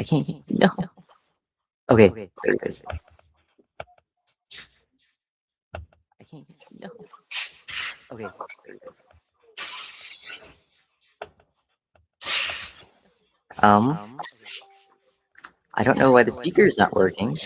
I can't hear you. No. Okay, there it is. I can't hear you. No. Okay, there it is. I don't know why the speaker is not working.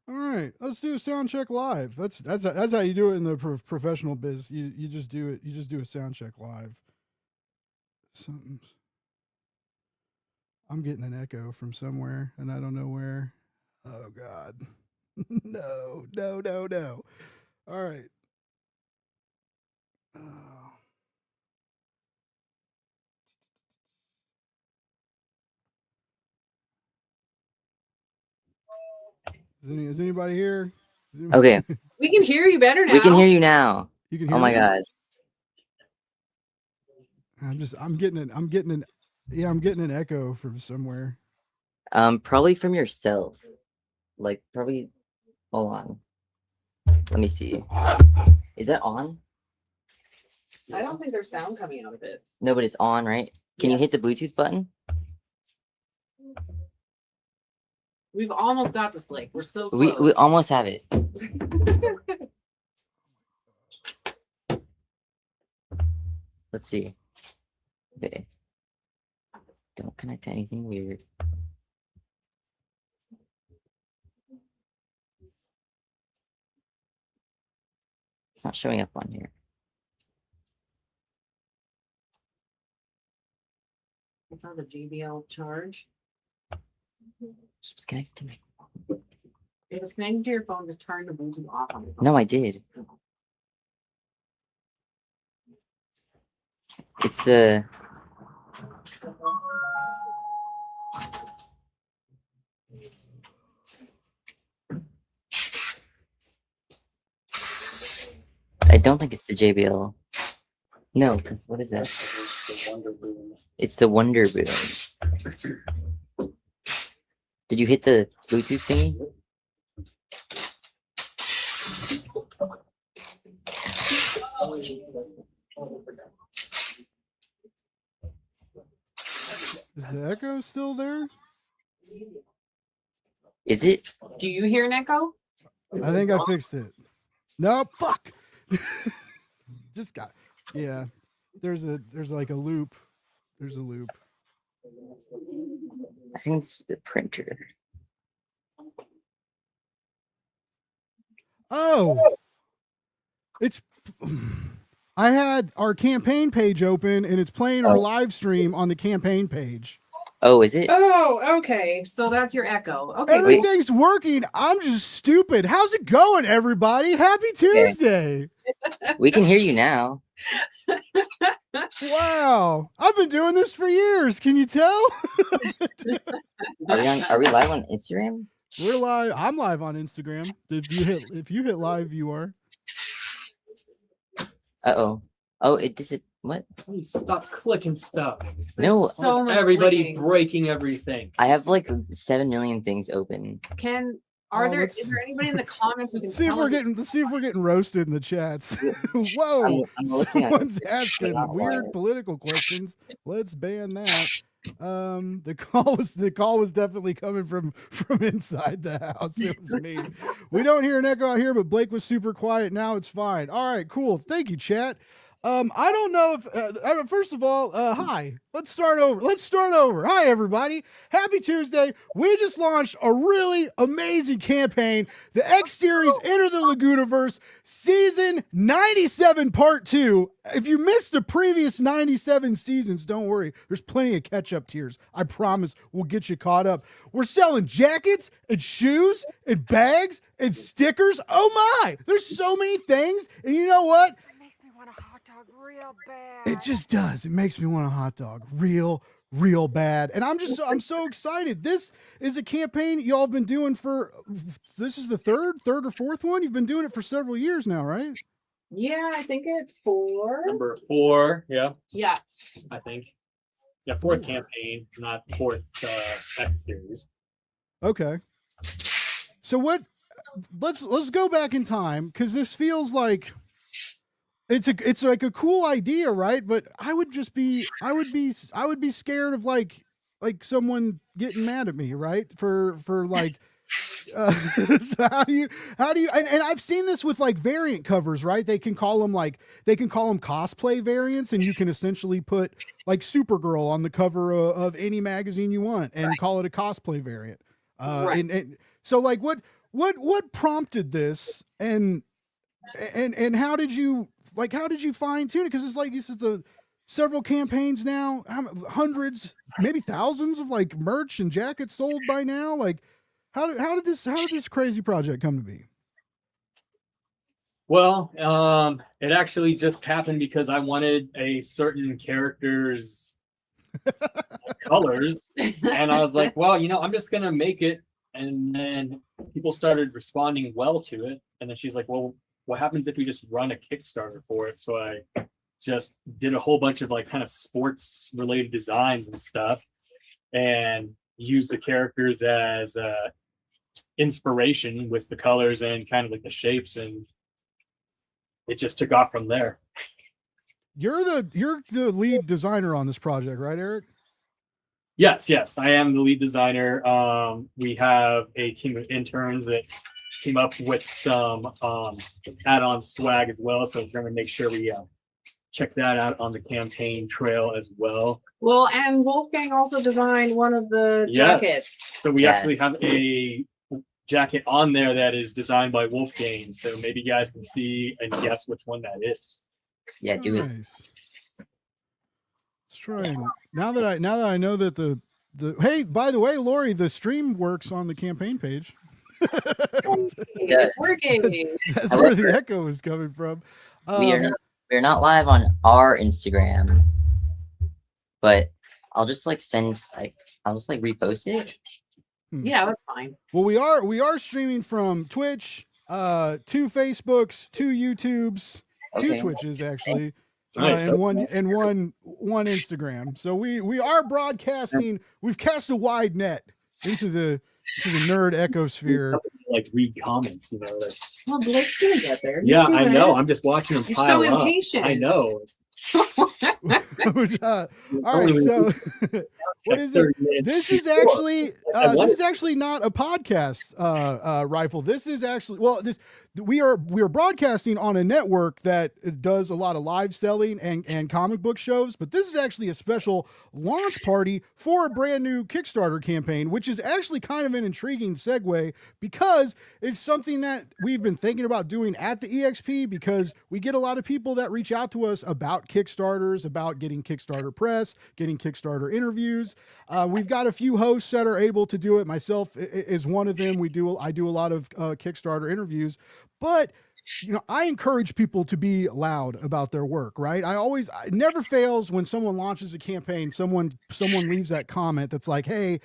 All right, let's do a sound check live. That's how you do it in the professional biz. You just do it. You just do a sound check live. Something. I'm getting an echo from somewhere, and I don't know where. Oh God. No. All right. Oh. Is anybody here? Okay. We can hear you better now. We can hear you now. You can hear Oh my me? God. I'm getting an echo from somewhere. Probably from yourself. Like, probably, hold on. Let me see. Is that on? I don't think there's sound coming out of it. No, but it's on, right? Can you hit the Bluetooth button? We've almost got this, Blake. We're so close. We almost have it. Let's see. Okay. Don't connect to anything weird. It's not showing up on here. It's on the JBL charge. Keeps connecting to my phone. If it's connected to your phone, just turn the Bluetooth off on your phone. No, I did. It's the... I don't think it's the JBL. No, because what is that? It's the Wonder Boom. Did you hit the Bluetooth thingy? Is the echo still there? Is it? Do you hear an echo? I think I fixed it. No, fuck. Just got. Yeah. There's like a loop. There's a loop. I think it's the printer. Oh. It's I had our campaign page open and it's playing our live stream on the campaign page. Oh, is it? Oh, okay. So that's your echo. Okay. Everything's working. I'm just stupid. How's it going, everybody? Happy Tuesday. We can hear you now. Wow. I've been doing this for years. Can you tell? Are we live on Instagram? We're live. I'm live on Instagram. If you hit live, you are. Uh-oh. Oh, it disappeared. What? Please stop clicking stuff. No. So much Everybody clicking. breaking everything. I have like 7 million things open. Is Oh, there anybody in the comments who can Let's see if we're getting roasted in the chats. Whoa. I'm looking at Someone's it. asking weird political questions. Let's ban that. The call was definitely coming from inside the house. It was me. We don't hear an echo out here, but Blake was super quiet. Now it's fine. All right, cool. Thank you, chat. I don't know if first of all, hi. Let's start over. Hi, everybody. Happy Tuesday. We just launched a really amazing campaign. The X series Enter the Lagunaverse season 97 part 2. If you missed the previous 97 seasons, don't worry. There's plenty of catch-up tiers. I promise we'll get you caught up. We're selling jackets and shoes and bags and stickers. Oh my, there's so many things. And you know what? Real bad. It just does. It makes me want a hot dog real real bad. And I'm so excited. This is a campaign y'all have been doing this is the third or fourth one. You've been doing it for several years now, right? Yeah, I think it's 4. Number 4, yeah, Yeah. I think. Yeah, 4th campaign, not 4th X series. Okay. So let's go back in time, because this feels like it's like a cool idea, right? But I would be scared of like someone getting mad at me, right? For like so how do you and I've seen this with like variant covers, right? They can call them cosplay variants, and you can essentially put like Supergirl on the cover of any magazine you want and call it a cosplay variant. And so like what prompted this, and how did you fine tune it? Because it's like, this is the several campaigns now, hundreds, maybe thousands of like merch and jackets sold by now. Like, how did this crazy project come to be? Well, it actually just happened because I wanted a certain character's colors, and I was like, well, I'm just gonna make it. And then people started responding well to it, and then she's like, well, what happens if we just run a Kickstarter for it? So I just did a whole bunch of like kind of sports related designs and stuff, and used the characters as inspiration with the colors and kind of like the shapes, and it just took off from there. You're the lead designer on this project, right, Eric? Yes, I am the lead designer. We have a team of interns that came up with some add-on swag as well, so we're going to make sure we check that out on the campaign trail as well. Well, and Wolfgang also designed one of the jackets. So we actually have a jacket on there that is designed by Wolfgang, so maybe you guys can see and guess which one that is. Yeah, do it. Let's try. And now that I know that the hey, by the way, Lori, the stream works on the campaign page. It's working. That's where the echo is coming from. We're not live on our Instagram, but I'll just repost it. Yeah, that's fine. Well, we are streaming from Twitch, 2 Facebooks, 2 YouTubes, 2 Twitches actually, and one Instagram. So we are broadcasting. We've cast a wide net into the nerd ecosphere. Like read comments, that's. Well, Blake's gonna get there. Yeah, I know. I'm just watching them pile so up. Impatient. I know. All right, so what is this? This is actually not a podcast rifle. This is actually we are broadcasting on a network that does a lot of live selling and comic book shows, but this is actually a special launch party for a brand new Kickstarter campaign, which is actually kind of an intriguing segue because it's something that we've been thinking about doing at the EXP, because we get a lot of people that reach out to us about Kickstarters, about getting Kickstarter press, getting Kickstarter interviews. We've got a few hosts that are able to do it. Myself is one of them. I do a lot of Kickstarter interviews, but I encourage people to be loud about their work, right? It never fails when someone launches a campaign, someone leaves that comment that's like, hey,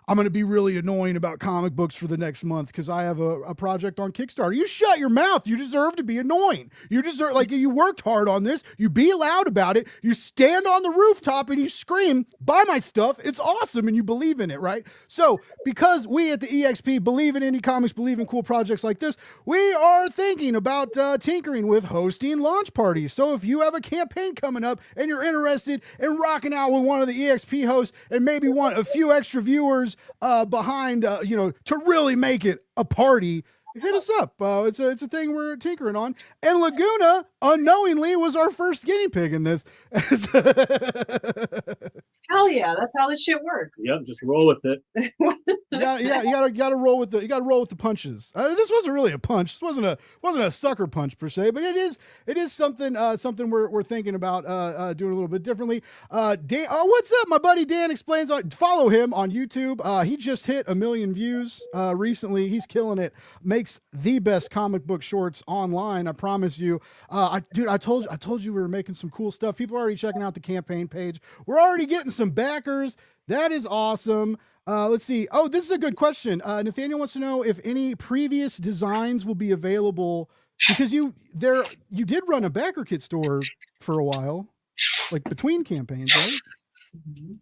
I'm going to be really annoying about comic books for the next month because I have a project on Kickstarter. You shut your mouth. You deserve to be annoying. You deserve, you worked hard on this. You be loud about it. You stand on the rooftop and you scream, buy my stuff. It's awesome. And you believe in it, right? So because we at the EXP believe in indie comics, believe in cool projects like this, we are thinking about tinkering with hosting launch parties. So if you have a campaign coming up and you're interested in rocking out with one of the EXP hosts and maybe want a few extra viewers behind, to really make it a party, hit us up. It's a thing we're tinkering on. And Laguna unknowingly was our first guinea pig in this. Hell yeah, that's how this shit works. Yep, just roll with it. Yeah, you gotta roll with the punches. This wasn't really a punch. This wasn't a sucker punch per se, but it is something we're thinking about doing a little bit differently. Dan, what's up, my buddy Dan explains. Follow him on YouTube. He just hit 1 million views recently. He's killing it. Makes the best comic book shorts online. I promise you. I told you we were making some cool stuff. People are already checking out the campaign page. We're already getting some from backers. That is awesome. Let's see. Oh, this is a good question. Nathaniel wants to know if any previous designs will be available, because you did run a BackerKit store for a while, like between campaigns, right?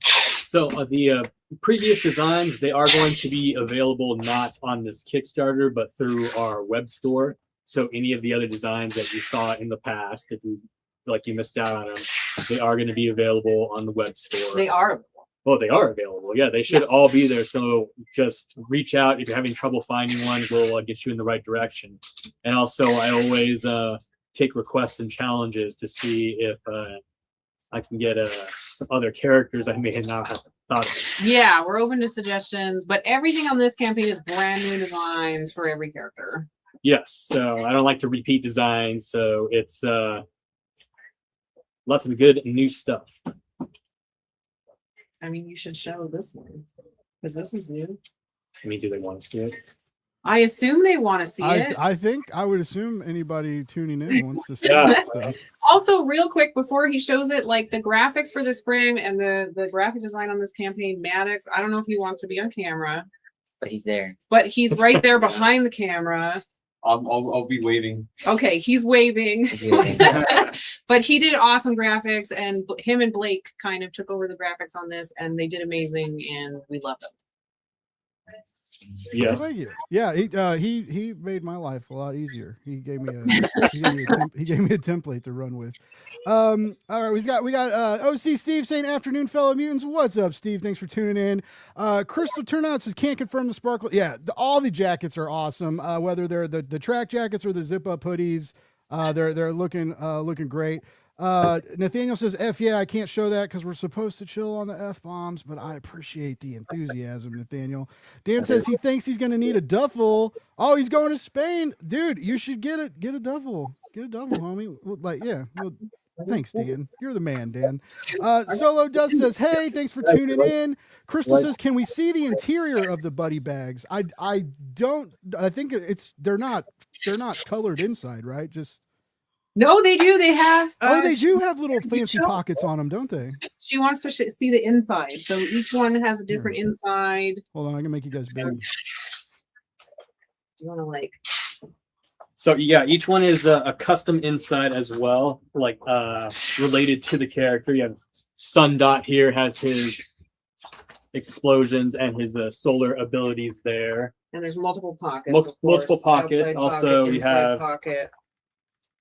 So the previous designs, they are going to be available not on this Kickstarter, but through our web store. So any of the other designs that you saw in the past, if you feel like you missed out on them, they are going to be available on the web store. They are. Well, they are available. Yeah, they should all be there. So just reach out if you're having trouble finding one. We'll get you in the right direction. And also, I always take requests and challenges to see if I can get some other characters I may not have thought of. Yeah, we're open to suggestions, but everything on this campaign is brand new designs for every character. Yes, so I don't like to repeat designs, so it's lots of good new stuff. I mean, you should show this one because this is new. I mean, do they want to see it? I assume they want to see it. I think I would assume anybody tuning in wants to see Yeah. that stuff. Also, real quick before he shows it, like the graphics for this frame and the graphic design on this campaign, Maddox, I don't know if he wants to be on camera, But he's there. but he's right there behind the camera. I'll be waving. Okay, he's waving. He's waving. But he did awesome graphics, and him and Blake kind of took over the graphics on this, and they did amazing, and we love them. Yes. Thank you. Yeah, he made my life a lot easier. He gave me a he gave me a template to run with. All right, we got OC Steve saying afternoon, fellow mutants. What's up, Steve? Thanks for tuning in. Crystal Turnout says can't confirm the sparkle. Yeah, all the jackets are awesome. Whether they're the track jackets or the zip up hoodies, they're looking great. Nathaniel says F yeah, I can't show that because we're supposed to chill on the F bombs, but I appreciate the enthusiasm, Nathaniel. Dan says he thinks he's gonna need a duffel. Oh, he's going to Spain. Dude, you should get a duffel. Get a duffel, homie. Well, thanks, Dan. You're the man, Dan. Solo Dust says, hey, thanks for tuning in. Crystal says, can we see the interior of the buddy bags? I think they're not colored inside, right? Just No, they do. They have. they do have little fancy pockets on them, don't they? She wants to see the inside, so each one has a different inside. Hold on, I can make you guys big. Do you want to like? So yeah, each one is a custom inside as well, like related to the character. You have Sundot here has his explosions and his solar abilities there. And there's multiple pockets. Multiple pockets. Outside Also, pocket, you inside have pocket.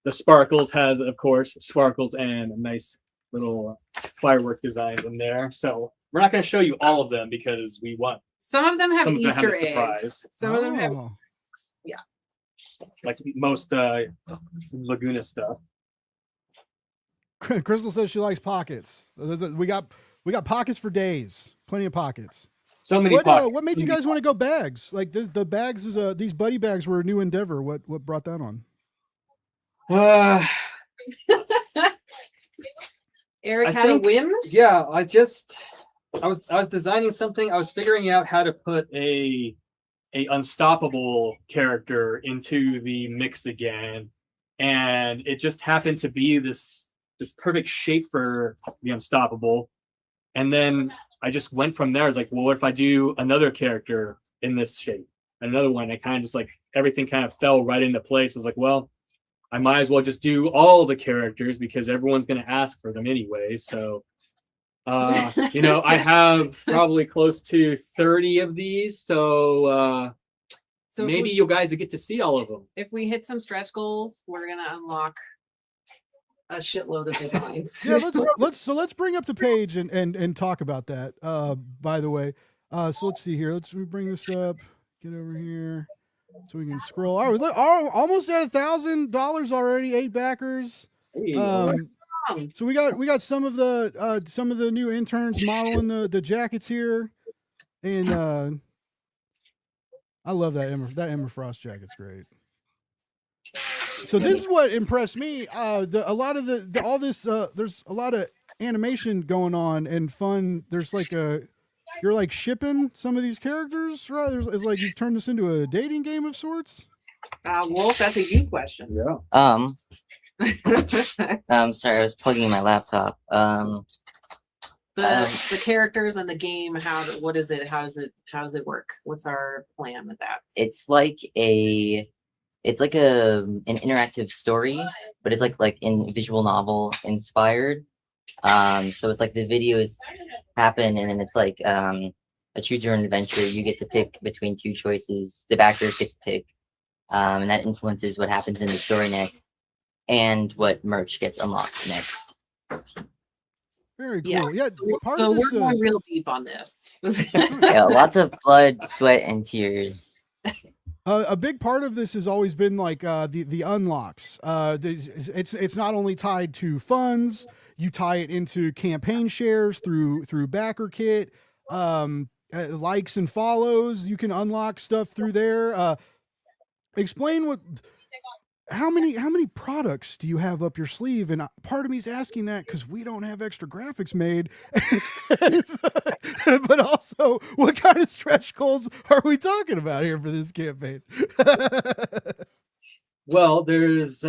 the Sparkles has, of course, Sparkles and a nice little firework designs in there. So we're not going to show you all of them because we want Some of them have some of them have Easter a surprise. eggs. Some of them have. Oh. Yeah. like most Laguna stuff. Crystal says she likes pockets. We got pockets for days. Plenty of pockets. So many pockets. What made you guys want to go bags? Like the bags is these buddy bags were a new endeavor. What brought that on? Eric I had a think- whim. Yeah, I was designing something. I was figuring out how to put a unstoppable character into the mix again, and it just happened to be this perfect shape for the unstoppable. And then I just went from there. I was like, well, what if I do another character in this shape? Another one. I kind of just like everything kind of fell right into place. I was like, well, I might as well just do all the characters because everyone's going to ask for them anyway. So, I have probably close to 30 of these. So, So if maybe we- you guys will get to see all of them. If we hit some stretch goals, we're gonna unlock a shitload of designs. Yeah, let's bring up the page and talk about that. By the way, so let's see here. Let me bring this up. Get over here so we can scroll. All right, look, almost at $1,000 already. 8 backers. Hey, So we got some of the new interns modeling the jackets here, and I love that Emma Frost jacket's great. So this is what impressed me. There's a lot of animation going on and fun. There's like you're like shipping some of these characters, right? It's like you've turned this into a dating game of sorts. Wolf, that's a you question. yeah. Sorry, I was plugging in my laptop. The characters and the game. What is it? How does it work? What's our plan with that? It's like an interactive story, but it's like in visual novel inspired. So it's like the videos happen, and then it's like a choose your own adventure. You get to pick between two choices. The backers get to pick, and that influences what happens in the story next, and what merch gets unlocked next. Very cool. Yeah. Yeah, part So of this, we're going real deep on this. Yeah, lots of blood, sweat, and tears. a big part of this has always been like the unlocks. It's not only tied to funds. You tie it into campaign shares through BackerKit, likes and follows. You can unlock stuff through there. Explain how many products do you have up your sleeve? And part of me is asking that because we don't have extra graphics made. But also, what kind of stretch goals are we talking about here for this campaign? Well, there's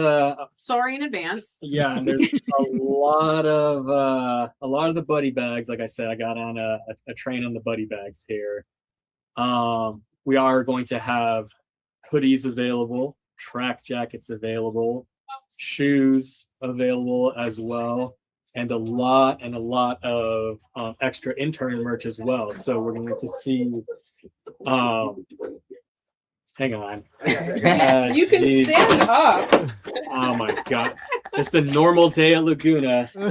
Sorry in advance. yeah, and there's a lot of the buddy bags. Like I said, I got on a train on the buddy bags here. We are going to have hoodies available, track jackets available, shoes available as well, and a lot of extra intern merch as well. So we're going to see. Hang on. You can geez. stand up. Oh my god! Just a normal day at Laguna. This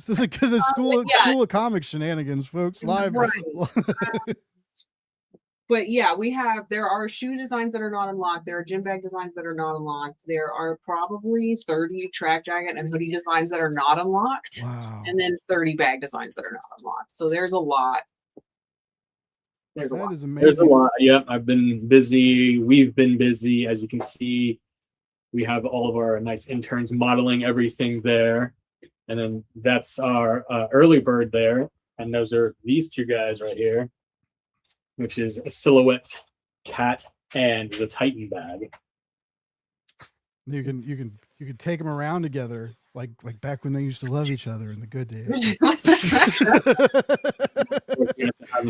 is the school of comics shenanigans, folks. Live. Right. But yeah, there are shoe designs that are not unlocked. There are gym bag designs that are not unlocked. There are probably 30 track jacket and hoodie designs that are not unlocked. Wow. And then 30 bag designs that are not unlocked. So there's a lot. There's a That lot. is amazing. There's a lot. Yep, I've been busy. We've been busy. As you can see, we have all of our nice interns modeling everything there. And then that's our early bird there. And those are these two guys right here, which is a silhouette cat and the Titan bag. You can take them around together, like back when they used to love each other in the good days.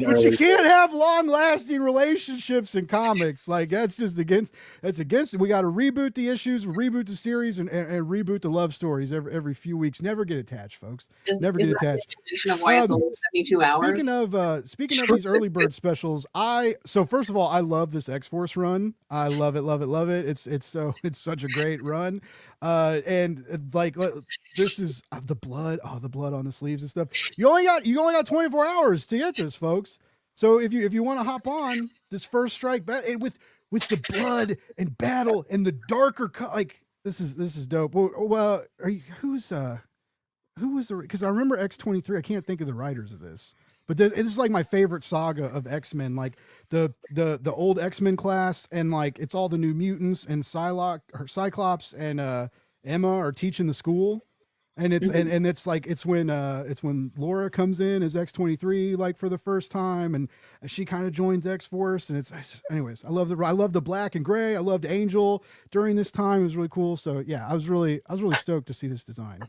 But you can't have long-lasting relationships in comics. Like that's against it. We got to reboot the issues, reboot the series, and reboot the love stories every few weeks. Never get attached, folks. Never get attached. Of why it's only 72 hours. Speaking of these early bird specials, so first of all, I love this X-Force run. I love it. It's such a great run. And like this is the blood on the sleeves and stuff. You only got 24 hours to get this, folks. So if you want to hop on this first strike and with the blood and battle and the darker this is dope. Well, who was the, because I remember X-23. I can't think of the writers of this, but this is like my favorite saga of X-Men, like the old X-Men class, and like it's all the New Mutants and Cyclops and Emma are teaching the school, and it's when Laura comes in as X-23 like for the first time, and she kind of joins X-Force, and anyways, I love the black and gray. I loved Angel during this time. It was really cool. So yeah, I was really stoked to see this design.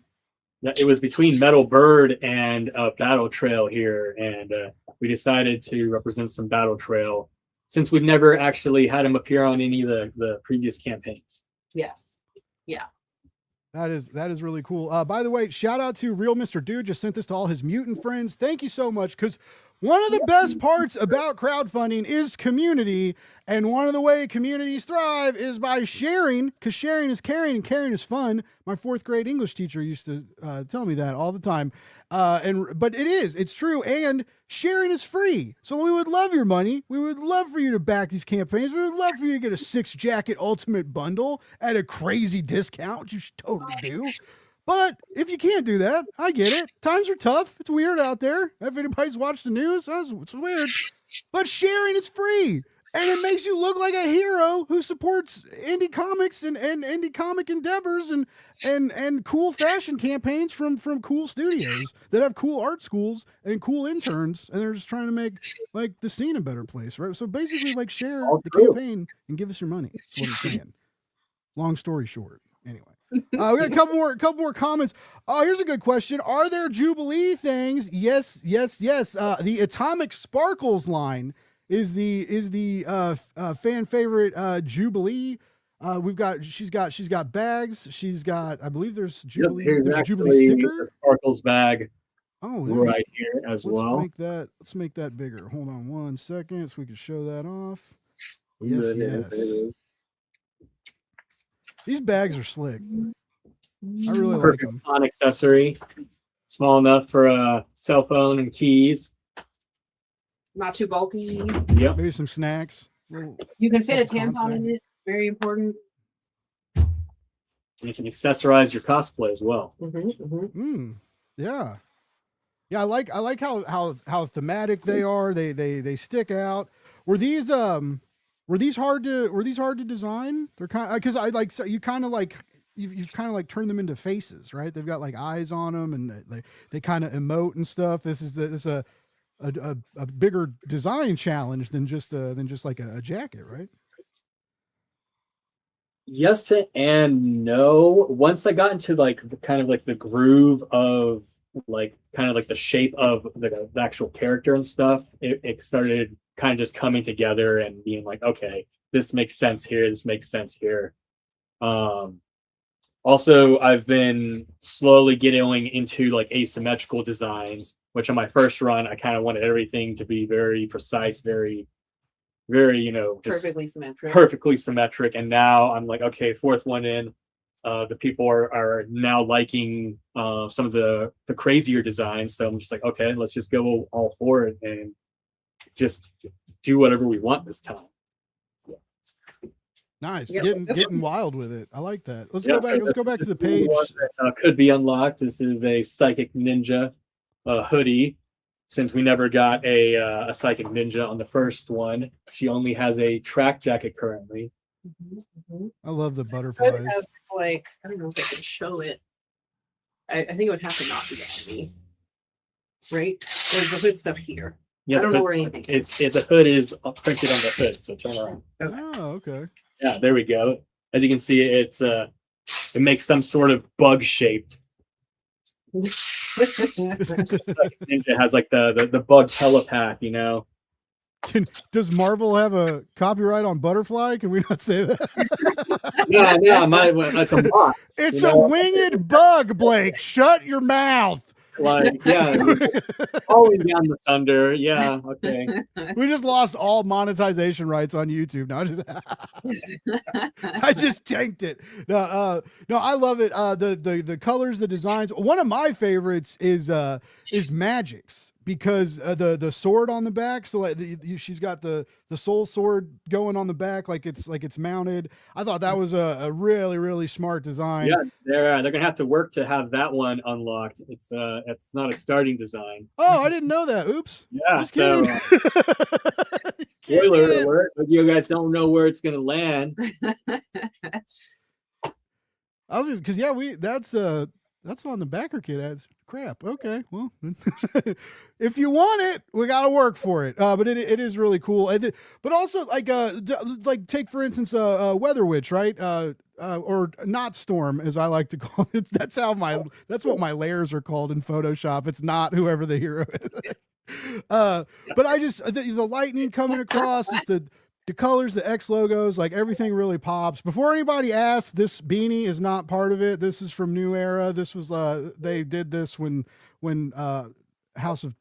Yeah, it was between Metal Bird and Battle Trail here, and we decided to represent some Battle Trail since we've never actually had him appear on any of the previous campaigns. Yes. Yeah. That is really cool. By the way, shout out to Real Mr. Dude. Just sent this to all his mutant friends. Thank you so much, because one of the best parts about crowdfunding is community, and one of the way communities thrive is by sharing, because sharing is caring and caring is fun. My 4th grade English teacher used to tell me that all the time. But it's true, and sharing is free. So we would love your money. We would love for you to back these campaigns. We would love for you to get a 6-jacket ultimate bundle at a crazy discount, which you should totally do. But if you can't do that, I get it. Times are tough. It's weird out there. If anybody's watched the news, it's weird. But sharing is free. And it makes you look like a hero who supports indie comics and indie comic endeavors and cool fashion campaigns from cool studios that have cool art schools and cool interns, and they're just trying to make like the scene a better place, right? So basically, like, share the campaign and give us your money. That's what I'm saying. Long story short, anyway. We got a couple more comments. Oh, here's a good question. Are there Jubilee things? Yes. The Atomic Sparkles line is the fan favorite Jubilee. She's got bags. She's got, I believe there's Jubilee. Here's There's a actually Jubilee sticker. the Sparkles bag Oh, yeah, right here as well. Let's make that bigger. Hold on 1 second so we can show that off. There Yes, it is, there it yes. is. These bags are slick. I really like Perfect them. on accessory, small enough for a cell phone and keys. Not too bulky. Yep. Maybe some snacks. Little- You can fit a Couple tampon in concepts. it. Very important. And you can accessorize your cosplay as well. Yeah. Yeah, I like how thematic they are. They stick out. Were these hard to design? They're kind of, because I like, so you kind of like you've kind of like turned them into faces, right? They've got like eyes on them and they kind of emote and stuff. This is a bigger design challenge than just like a jacket, right? Yes and no. Once I got into like kind of like the groove of like kind of like the shape of the actual character and stuff, it started kind of just coming together and being like, okay, this makes sense here. This makes sense here. Also, I've been slowly getting into like asymmetrical designs, which on my first run, I kind of wanted everything to be very precise, very, just Perfectly symmetric. perfectly symmetric. And now I'm like, okay, fourth one in. The people are now liking some of the crazier designs. So I'm just like, okay, let's just go all for it and just do whatever we want this time. Nice. Yep. Getting wild with it. I like that. Let's Yeah, go back. so Let's go back to the this is page. one that, could be unlocked. This is a Psychic Ninja hoodie. Since we never got a Psychic Ninja on the first one, she only has a track jacket currently. I love the It butterflies. has like, I don't know if I can show it. I think it would have to not be on me. Right? There's the hood stuff here. Yeah, I don't the know hood- where anything is. the hood is printed on the hood, so turn around. Oh, okay. Yeah, there we go. As you can see, it makes some sort of bug shaped. Ninja has like the bug telepath, you know. Does Marvel have a copyright on butterfly? Can we not say that? Yeah, that's a mock. It's You a know? winged bug, Blake. Shut your mouth. Like, yeah, falling down the thunder. Yeah, okay. We just lost all monetization rights on YouTube. No, I just tanked it. No, I love it. The colors, the designs. One of my favorites is Magic's, because the sword on the back. So like she's got the soul sword going on the back, like it's mounted. I thought that was a really, really smart design. Yeah, they're gonna have to work to have that one unlocked. It's not a starting design. Oh, I didn't know that. Oops. Yeah, Just so kidding. spoiler alert, but you guys don't know where it's gonna land. I was because that's on the BackerKit ads. Crap. Okay. Well, if you want it, we got to work for it. But it is really cool. But also like take for instance Weather Witch, right? Or Not Storm, as I like to call it. That's what my layers are called in Photoshop. It's not whoever the hero is. But I just the lightning coming across, it's the colors, the X logos, like everything really pops. Before anybody asks, this beanie is not part of it. This is from New Era. This was they did this when House of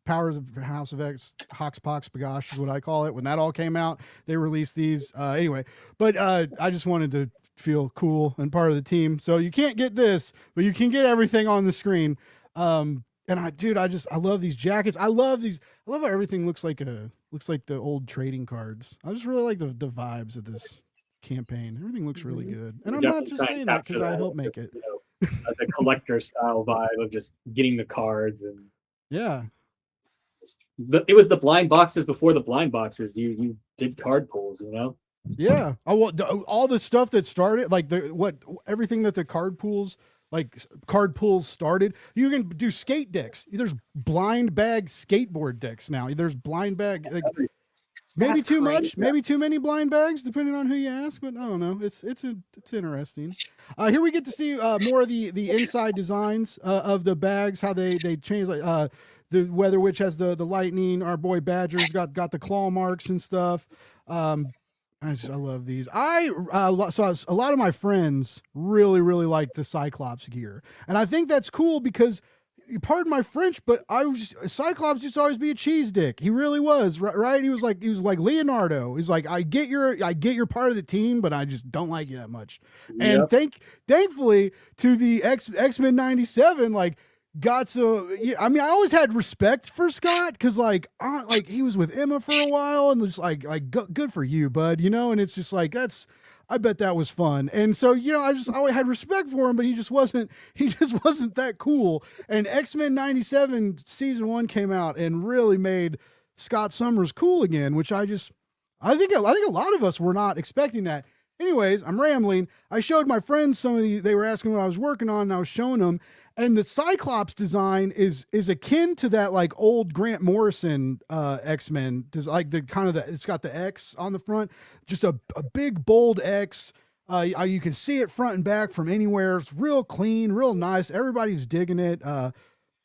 Powers of House of X, Hoxpox Bagosh is what I call it. When that all came out, they released these anyway. But I just wanted to feel cool and part of the team. So you can't get this, but you can get everything on the screen. And I love these jackets. I love how everything looks like the old trading cards. I just really like the vibes of this campaign. Everything looks really good. And I'm not just saying that because I helped make it. The collector style vibe of just getting the cards and Yeah. it was the blind boxes before the blind boxes. You did card pulls, you know. Yeah. All the stuff that started, like everything that the card pools started. You can do skate decks. There's blind bag skateboard decks now. There's blind bag. Maybe That's too great. much, maybe too many blind bags, depending on who you ask. But I don't know. It's interesting. Here we get to see more of the inside designs of the bags, how they change. Like the Weather Witch has the lightning. Our boy Badger's got the claw marks and stuff. I love these. So a lot of my friends really like the Cyclops gear, and I think that's cool because, pardon my French, but Cyclops used to always be a cheese dick. He really was, right? He was like Leonardo. He's like, I get you're part of the team, but I just don't like you that much. And thankfully to the X-Men 97, like got so. I mean, I always had respect for Scott because like he was with Emma for a while and was like good for you, bud. And it's just like I bet that was fun. And so, I always had respect for him, but he just wasn't that cool. And X-Men 97 season 1 came out and really made Scott Summers cool again, which I think a lot of us were not expecting that. Anyways, I'm rambling. I showed my friends some of these. They were asking what I was working on and I was showing them. And the Cyclops design is akin to that like old Grant Morrison X-Men. Like it's got the X on the front, just a big bold X. You can see it front and back from anywhere. It's real clean, real nice. Everybody's digging it. So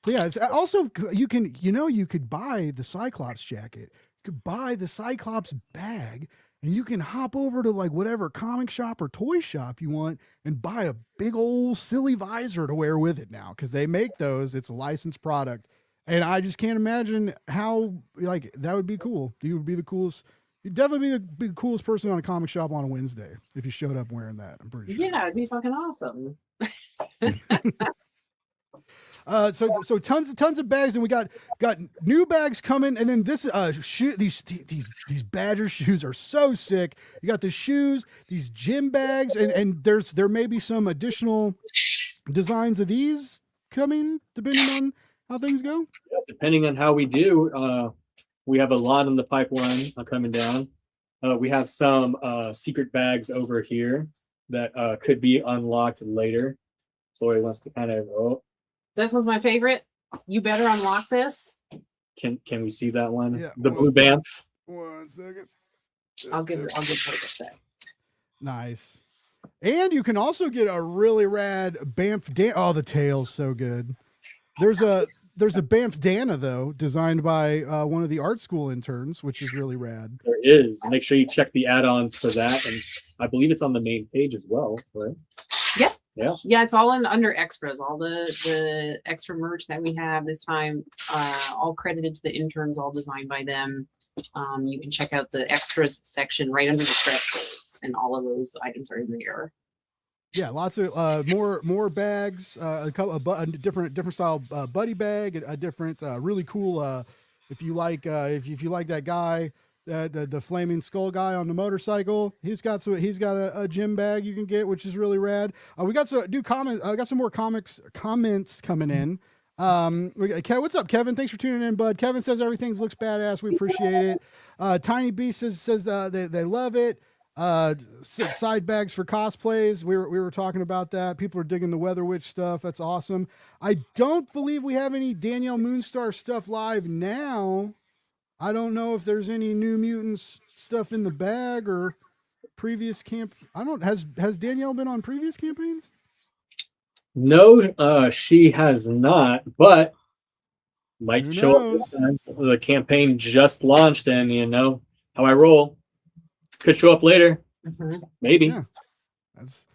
yeah, it's also you could buy the Cyclops jacket. You could buy the Cyclops bag. And you can hop over to like whatever comic shop or toy shop you want and buy a big old silly visor to wear with it now because they make those. It's a licensed product. And I just can't imagine how like that would be cool. You would be the coolest. You'd definitely be the coolest person on a comic shop on a Wednesday if you showed up wearing that. I'm pretty sure. Yeah, it'd be fucking awesome. So tons of bags, and we got new bags coming, and then this these Badger shoes are so sick. You got the shoes, these gym bags, and there may be some additional designs of these coming depending on how things go. Yeah, depending on how we do, we have a lot in the pipeline coming down. We have some secret bags over here that could be unlocked later. Lori wants to kind of This one's my favorite. You better unlock this. Can we see that one? Yeah, the blue band. 1 second. I'll give her a sec. Nice. And you can also get a really rad Banff oh, the tail's so good. There's a Banff Dana though, designed by one of the art school interns, which is really rad. There is. Make sure you check the add-ons for that, and I believe it's on the main page as well, right? Yep. Yeah. Yeah, it's all under extras. All the extra merch that we have this time, all credited to the interns, all designed by them. You can check out the extras section right under the stretch goals, and all of those items are in there. Yeah, lots of more bags, a different style buddy bag, a different really cool. If you like that guy, the flaming skull guy on the motorcycle, he's got a gym bag you can get, which is really rad. We got some new comments. I got some more comments coming in. What's up, Kevin? Thanks for tuning in, bud. Kevin says everything looks badass. We appreciate it. Tiny B says they love it. Side bags for cosplays. We were talking about that. People are digging the Weather Witch stuff. That's awesome. I don't believe we have any Danielle Moonstar stuff live now. I don't know if there's any New Mutants stuff in the bag or previous camp. Has Danielle been on previous campaigns? No, she has not, but might show up this time. The campaign just launched, and you know how I roll. Could show up later. Mm-hmm. Maybe. Yeah. That's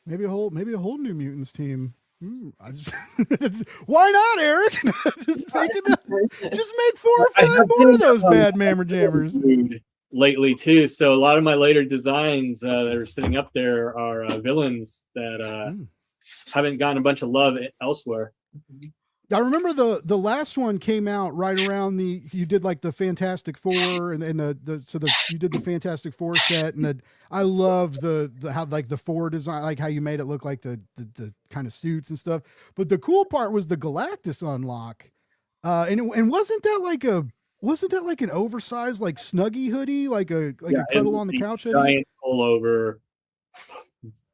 maybe a whole New Mutants team. Why not, Eric? just make 4 or 5 more of those bad mammer jammers lately too. So a lot of my later designs that are sitting up there are villains that haven't gotten a bunch of love elsewhere. I remember the last one came out right around you did like the Fantastic Four and you did the Fantastic Four set, and I loved the how like the Four design, like how you made it look like the kind of suits and stuff. But the cool part was the Galactus unlock, and wasn't that like an oversized like Snuggie hoodie, like a cuddle on the couch hoodie? Giant pullover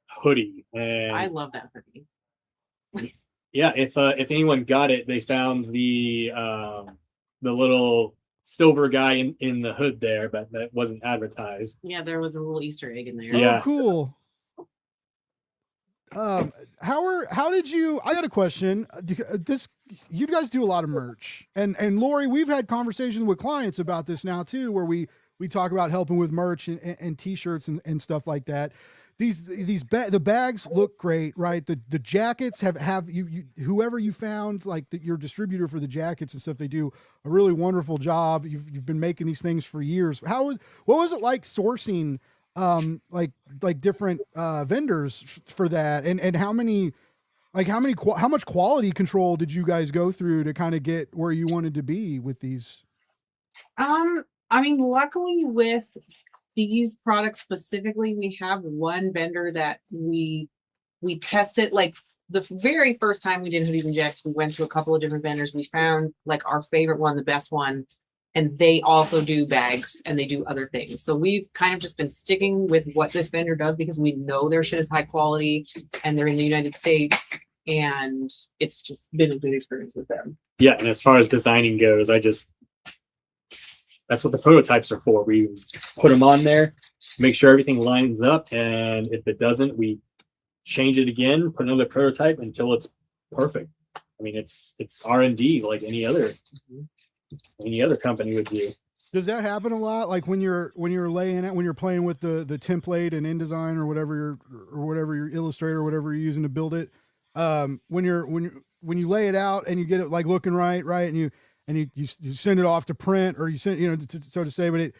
hoodie, and I love that hoodie. Yeah, if anyone got it, they found the little silver guy in the hood there, but that wasn't advertised. Yeah, there was a little Easter egg in there. Yeah. Oh, cool. How did you? I got a question. This, you guys do a lot of merch, and Lori, we've had conversations with clients about this now too, where we talk about helping with merch and t-shirts and stuff like that. The bags look great, right? The jackets have you whoever you found, like your distributor for the jackets and stuff, they do a really wonderful job. You've been making these things for years. What was it like sourcing like different vendors for that, and how much quality control did you guys go through to kind of get where you wanted to be with these? I mean, luckily with these products specifically, we have one vendor that we tested. Like the very first time we did hoodies and jackets, we went to a couple of different vendors. We found like our favorite one, the best one, and they also do bags and they do other things. So we've kind of just been sticking with what this vendor does because we know their shit is high quality and they're in the United States, and it's just been a good experience with them. Yeah, and as far as designing goes, that's what the prototypes are for. We put them on there, make sure everything lines up, and if it doesn't, we change it again, put another prototype until it's perfect. I mean, it's R&D like any other company would do. Does that happen a lot? Like when you're laying it, when you're playing with the template and InDesign or whatever your Illustrator or whatever you're using to build it, when you lay it out and you get it like looking right, and you send it off to print, or you send, so to say, but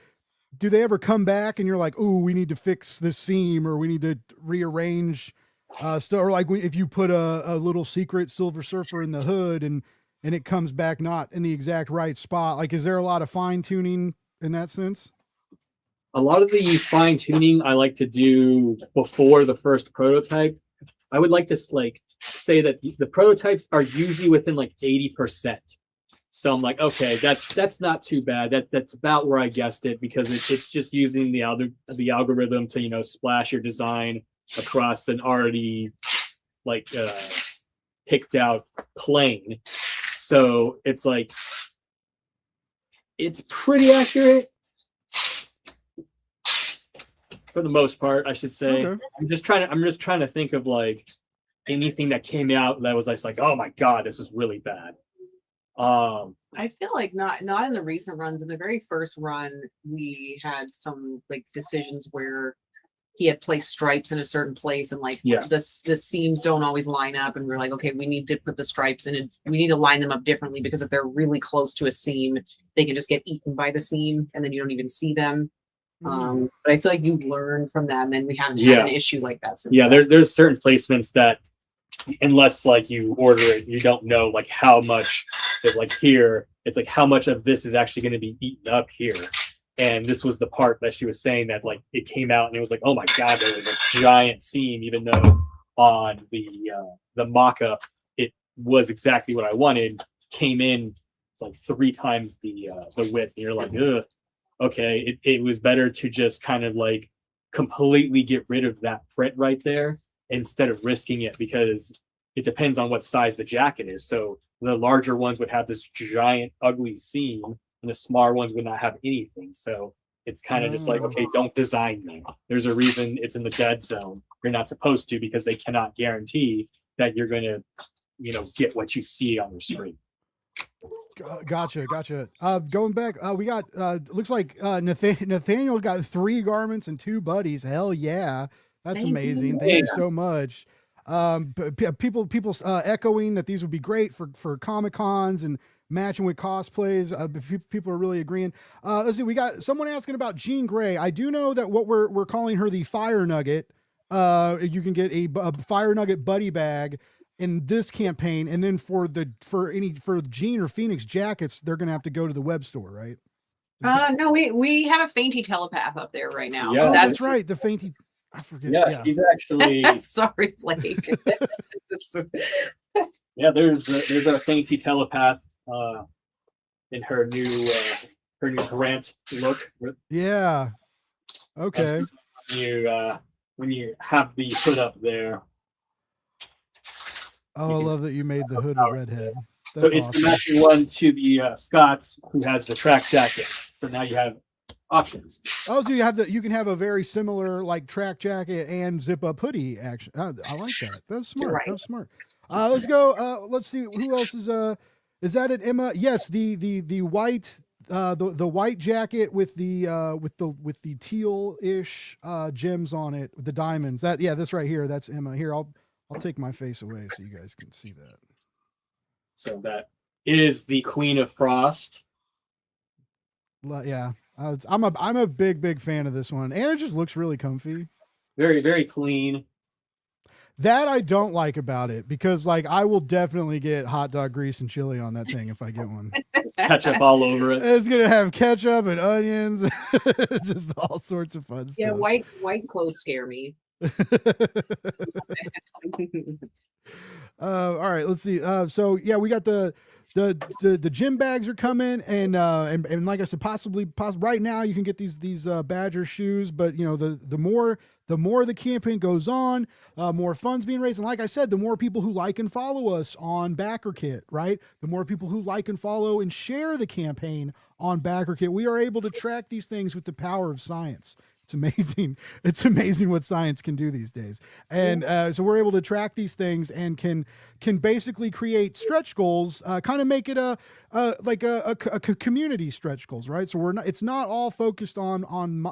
do they ever come back and you're like, oh, we need to fix this seam, or we need to rearrange stuff, or like if you put a little secret Silver Surfer in the hood and it comes back not in the exact right spot, like is there a lot of fine tuning in that sense? A lot of the fine tuning I like to do before the first prototype. I would like to say that the prototypes are usually within like 80%. So I'm like, okay, that's not too bad. That's about where I guessed it, because it's just using the algorithm to splash your design across an already picked out plane. So it's like it's pretty accurate for the most part, I should say. Okay. I'm just trying to think of like anything that came out that was like, oh my god, this was really bad. I feel like not in the recent runs. In the very first run, we had some like decisions where he had placed stripes in a certain place, and the seams don't always line up, and we're like, okay, we need to put the stripes in, and we need to line them up differently, because if they're really close to a seam, they can just get eaten by the seam, and then you don't even see them. But I feel like you learn from them, and we haven't had an issue like that since. Yeah, there's certain placements that, unless like you order it, you don't know like how much here, it's like how much of this is actually going to be eaten up here. And this was the part that she was saying that like it came out and it was like, oh my god, there was a giant seam, even though on the mock-up it was exactly what I wanted. Came in like 3 times the width, and you're like, ugh, okay, it was better to just kind of like completely get rid of that print right there instead of risking it, because it depends on what size the jacket is. So the larger ones would have this giant ugly seam, and the smaller ones would not have anything. So it's kind of just like, okay, don't design them. There's a reason it's in the dead zone. You're not supposed to, because they cannot guarantee that you're going to, get what you see on your screen. Gotcha. Going back, we got looks like Nathaniel got 3 garments and 2 buddies. Hell yeah, that's amazing. Thank you so much. People echoing that these would be great for Comic Cons and matching with cosplays. People are really agreeing. Let's see, we got someone asking about Jean Grey. I do know that what we're calling her the Fire Nugget. You can get a Fire Nugget buddy bag in this campaign, and then for Jean or Phoenix jackets, they're gonna have to go to the web store, right? No, we have a Fainty Telepath up there right now. Yeah, that's right. The Fainty. I forget. Yeah, he's actually. Sorry, Blake. Yeah, there's a Fainty Telepath in her new Grant look. Yeah. Okay. When you have the hood up there. Oh, I love that you made the hood a redhead. So That's it's awesome. the matching one to the Scots who has the track jacket. So now you have options. Oh, so you can have a very similar like track jacket and zip up hoodie action. I like that. That's smart. Right. That's smart. Let's go. Let's see who else is that it, Emma? Yes, the white the white jacket with the teal-ish gems on it with the diamonds. This right here, that's Emma. Here, I'll take my face away so you guys can see that. So that is the Queen of Frost. Yeah. I'm a big fan of this one, and it just looks really comfy. Very, very clean. That I don't like about it, because like I will definitely get hot dog grease and chili on that thing if I get one. Ketchup all over it. It's gonna have ketchup and onions, just all sorts of fun Yeah, stuff. white clothes scare me. All right, let's see. So yeah, we got the gym bags are coming, and like I said, possibly right now you can get these Badger shoes, but you know the more the campaign goes on, more funds being raised, and like I said, the more people who like and follow us on BackerKit, right? The more people who like and follow and share the campaign on BackerKit, we are able to track these things with the power of science. It's amazing. It's amazing what science can do these days. And so we're able to track these things and can basically create stretch goals, kind of make it a community stretch goals, right? So it's not all focused on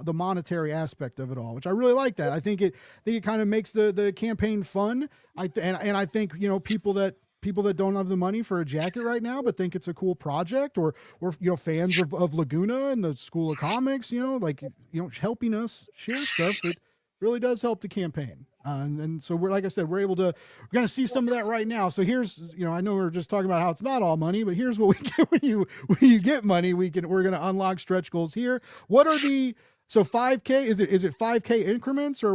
the monetary aspect of it all, which I really like that. I think it kind of makes the campaign fun. And I think, you know, people that don't have the money for a jacket right now, but think it's a cool project, or you know, fans of Laguna and the School of Comics, you know, like, you know, helping us share stuff that really does help the campaign. And so we're, like I said, we're going to see some of that right now. So here's, you know, I know we're just talking about how it's not all money, but here's what we get when you get money. We're going to unlock stretch goals here. What are so 5K, is it 5K increments, or are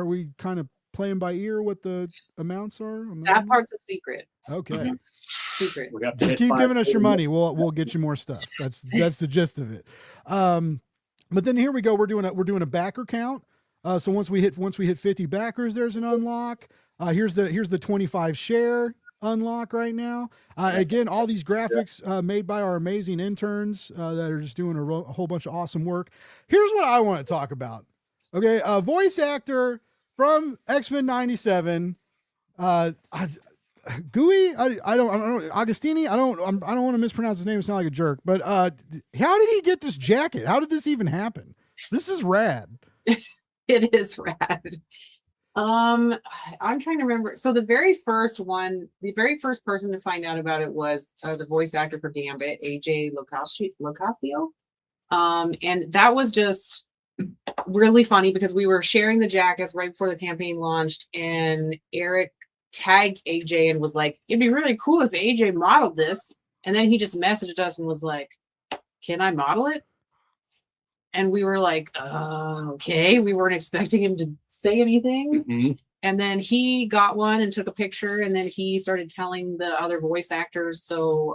we kind of playing by ear what the amounts are? That part's a secret. Okay. Secret. We have to Just hit keep 5. giving us your money. We'll get you more stuff. That's the gist of it. But then here we go. We're doing a backer count. So once we hit 50 backers, there's an unlock. Here's the 25 share unlock right now. Again, all these graphics made by our amazing interns that are just doing a whole bunch of awesome work. Here's what I want to talk about. Okay, a voice actor from X-Men '97, Gooey. I don't Agostini. I don't want to mispronounce his name. It's not like a jerk. But how did he get this jacket? How did this even happen? This is rad. It is rad. I'm trying to remember. So the very first person to find out about it was the voice actor for Gambit, AJ Locasio. And that was just really funny because we were sharing the jackets right before the campaign launched, and Eric tagged AJ and was like, it'd be really cool if AJ modeled this. And then he just messaged us and was like, can I model it? And we were like, okay. We weren't expecting him to say anything. Mm-hmm. And then he got one and took a picture, and then he started telling the other voice actors. So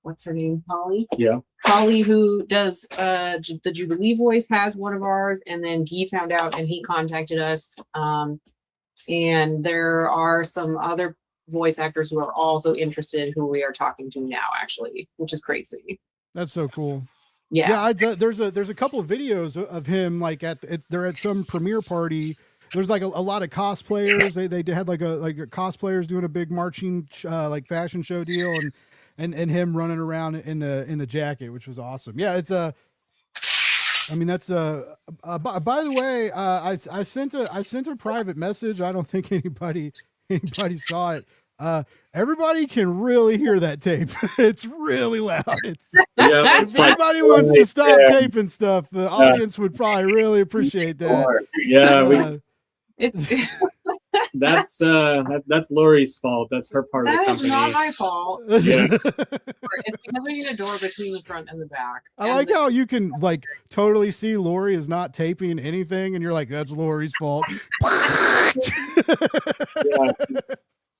what's her name? Holly? Yeah. Holly, who does the Jubilee voice, has one of ours, and then Guy found out and he contacted us. And there are some other voice actors who are also interested, who we are talking to now, actually, which is crazy. That's so cool. Yeah. There's a couple of videos of him, like they're at some premiere party. There's like a lot of cosplayers. They had like cosplayers doing a big marching like fashion show deal, and him running around in the jacket, which was awesome. Yeah, it's I mean, that's by the way, I sent a private message. I don't think anybody saw it. Everybody can really hear that tape. It's really loud. If anybody wants to stop taping stuff, the audience would probably really appreciate that. Yeah, It's that's Lori's fault. That's her part of the that company. is not my fault. Yeah. It's because we need a door between the front and the back. I like how you can like totally see Lori is not taping anything, and you're like, that's Lori's fault. Yeah.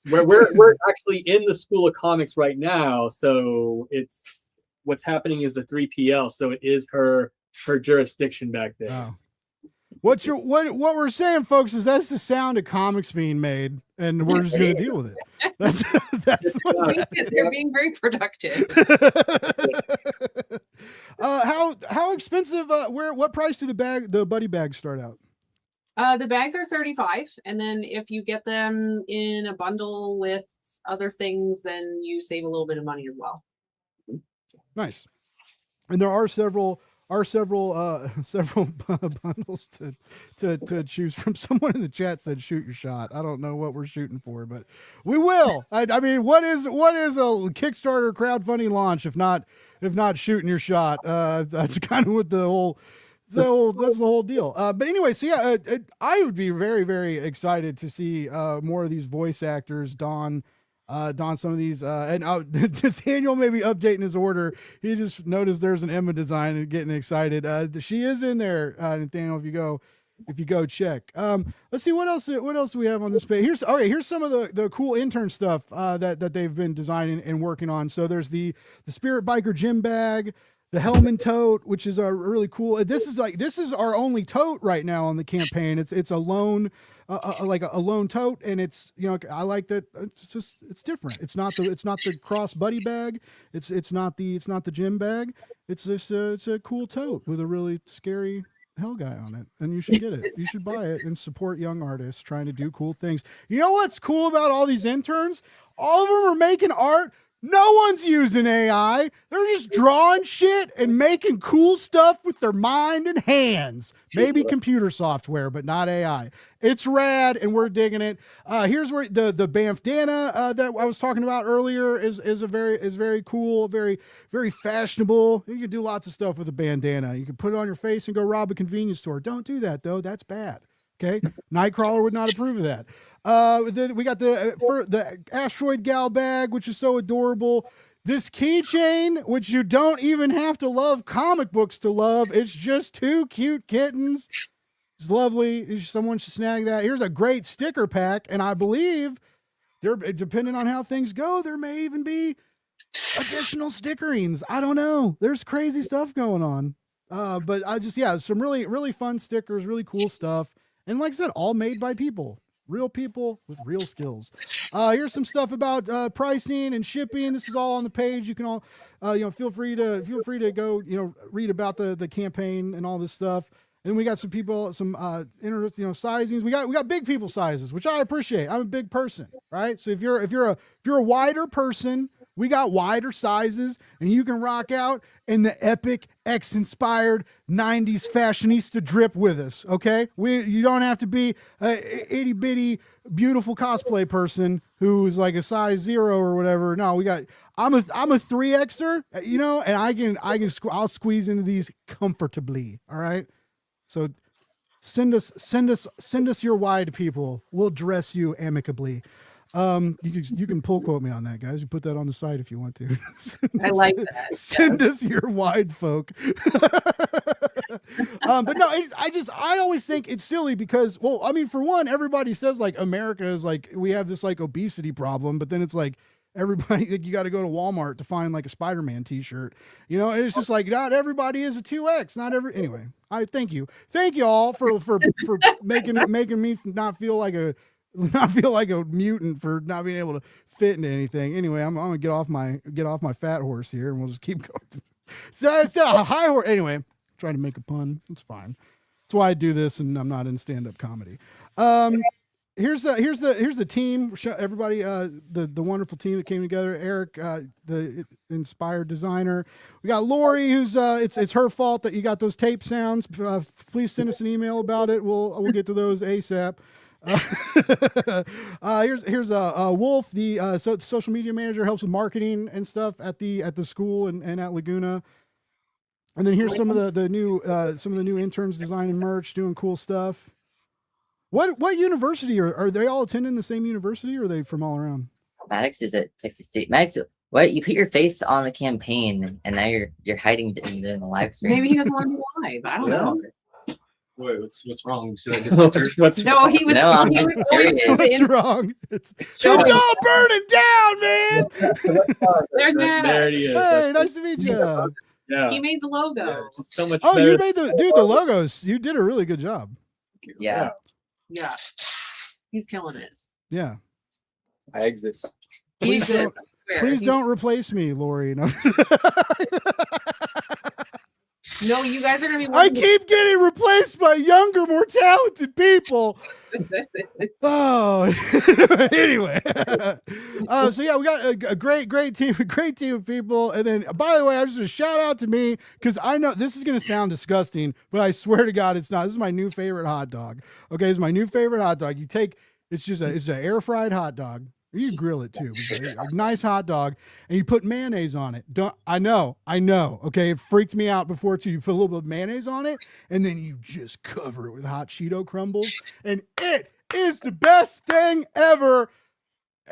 We're actually in the School of Comics right now, so it's what's happening is the 3PL, so it is her jurisdiction back there. Oh. what we're saying, folks, is that's the sound of comics being made, and we're just going to deal with it. That's what They're being very productive. how expensive? What price do the buddy bags start out? The bags are 35, and then if you get them in a bundle with other things, then you save a little bit of money as well. Nice. And there are several bundles to choose from. Someone in the chat said shoot your shot. I don't know what we're shooting for, but we will. I mean, what is a Kickstarter crowdfunding launch if not shooting your shot? That's kind of what that's the whole deal. But anyway, so yeah, I would be very, very excited to see more of these voice actors don some of these, and Nathaniel may be updating his order. He just noticed there's an Emma design and getting excited. She is in there, Nathaniel. If you go check. Let's see what else do we have on this page. Here's some of the cool intern stuff that they've been designing and working on. So there's the Spirit Biker gym bag, the Hellman tote, which is really cool. This is our only tote right now on the campaign. It's a lone. Like a lone tote, and it's, you know, I like that. It's different. It's not the cross buddy bag. It's not the gym bag. It's a cool tote with a really scary hell guy on it, and you should get it. You should buy it and support young artists trying to do cool things. You know what's cool about all these interns? All of them are making art. No one's using AI. They're just drawing shit and making cool stuff with their mind and hands. Maybe computer software, but not AI. It's rad, and we're digging it. Here's where the bandana that I was talking about earlier is very cool, very, very fashionable. You can do lots of stuff with a bandana. You can put it on your face and go rob a convenience store. Don't do that though. That's bad. Okay, Nightcrawler would not approve of that. We got the Asteroid Gal bag, which is so adorable. This keychain, which you don't even have to love comic books to love. It's just two cute kittens. It's lovely. Someone should snag that. Here's a great sticker pack, and I believe depending on how things go, there may even be additional stickerings. I don't know. There's crazy stuff going on. But some really, really fun stickers, really cool stuff. And like I said, all made by real people with real skills. Here's some stuff about pricing and shipping. This is all on the page. You can all, feel free to go, read about the campaign and all this stuff. And we got some people, some interesting, sizings. We got big people sizes, which I appreciate. I'm a big person, right? So if you're a wider person, we got wider sizes, and you can rock out in the epic X-inspired 90s fashionista drip with us, okay? You don't have to be a itty bitty beautiful cosplay person who's like a size 0 or whatever. No, I'm a 3Xer, and I'll squeeze into these comfortably, all right? So send us your wide people. We'll dress you amicably. You can pull quote me on that, guys. You put that on the site if you want to. I like that. Send us your wide folk. But no, I always think it's silly because, well, I mean, for one, everybody says like America is like, we have this like obesity problem, but then it's like everybody, like, you got to go to Walmart to find like a Spider-Man t-shirt, and it's just like, not everybody is a 2X, anyway. I thank you all for making me not feel like a mutant for not being able to fit into anything. Anyway, I'm gonna get off my fat horse here, and we'll just keep going. So it's a high horse. Anyway, trying to make a pun. It's fine. That's why I do this, and I'm not in stand-up comedy. Here's the team. Show everybody the wonderful team that came together. Eric, the inspired designer. We got Lori, who's it's her fault that you got those tape sounds. Please send us an email about it. We'll get to those ASAP. Here's Wolf, the social media manager, helps with marketing and stuff at the school and at Laguna. And then here's some of the new interns designing merch, doing cool stuff. What university are they all attending the same university, or are they from all around? Maddox is at Texas State. Maddox, what, you put your face on the campaign and now you're hiding in the live stream. Maybe he doesn't want to be live. I don't know. Wait, what's wrong? Should I just What's No, he was. No, I'm he just was going curious. through What's the wrong? It's all burning down, man. There's there Maddox. he is. Hey, nice to meet you. Yeah. He made the logo. Just so much Oh, better. you made the logos. You did a really good job. you. Yeah. Yeah. He's killing it. Yeah. I exist. Please He's don't, please don't replace me, Lori. No. No, you guys are gonna be. I working keep getting replaced by younger, more talented people. Oh, anyway. So yeah, we got a great team of people. And then, by the way, I just want to shout out to me because I know this is going to sound disgusting, but I swear to God, it's not. This is my new favorite hot dog. Okay, it's my new favorite hot dog. It's an air fried hot dog. You can grill it too. A nice hot dog, and you put mayonnaise on it. I know. Okay, it freaked me out before too. You put a little bit of mayonnaise on it, and then you just cover it with hot Cheeto crumbles, and it is the best thing ever.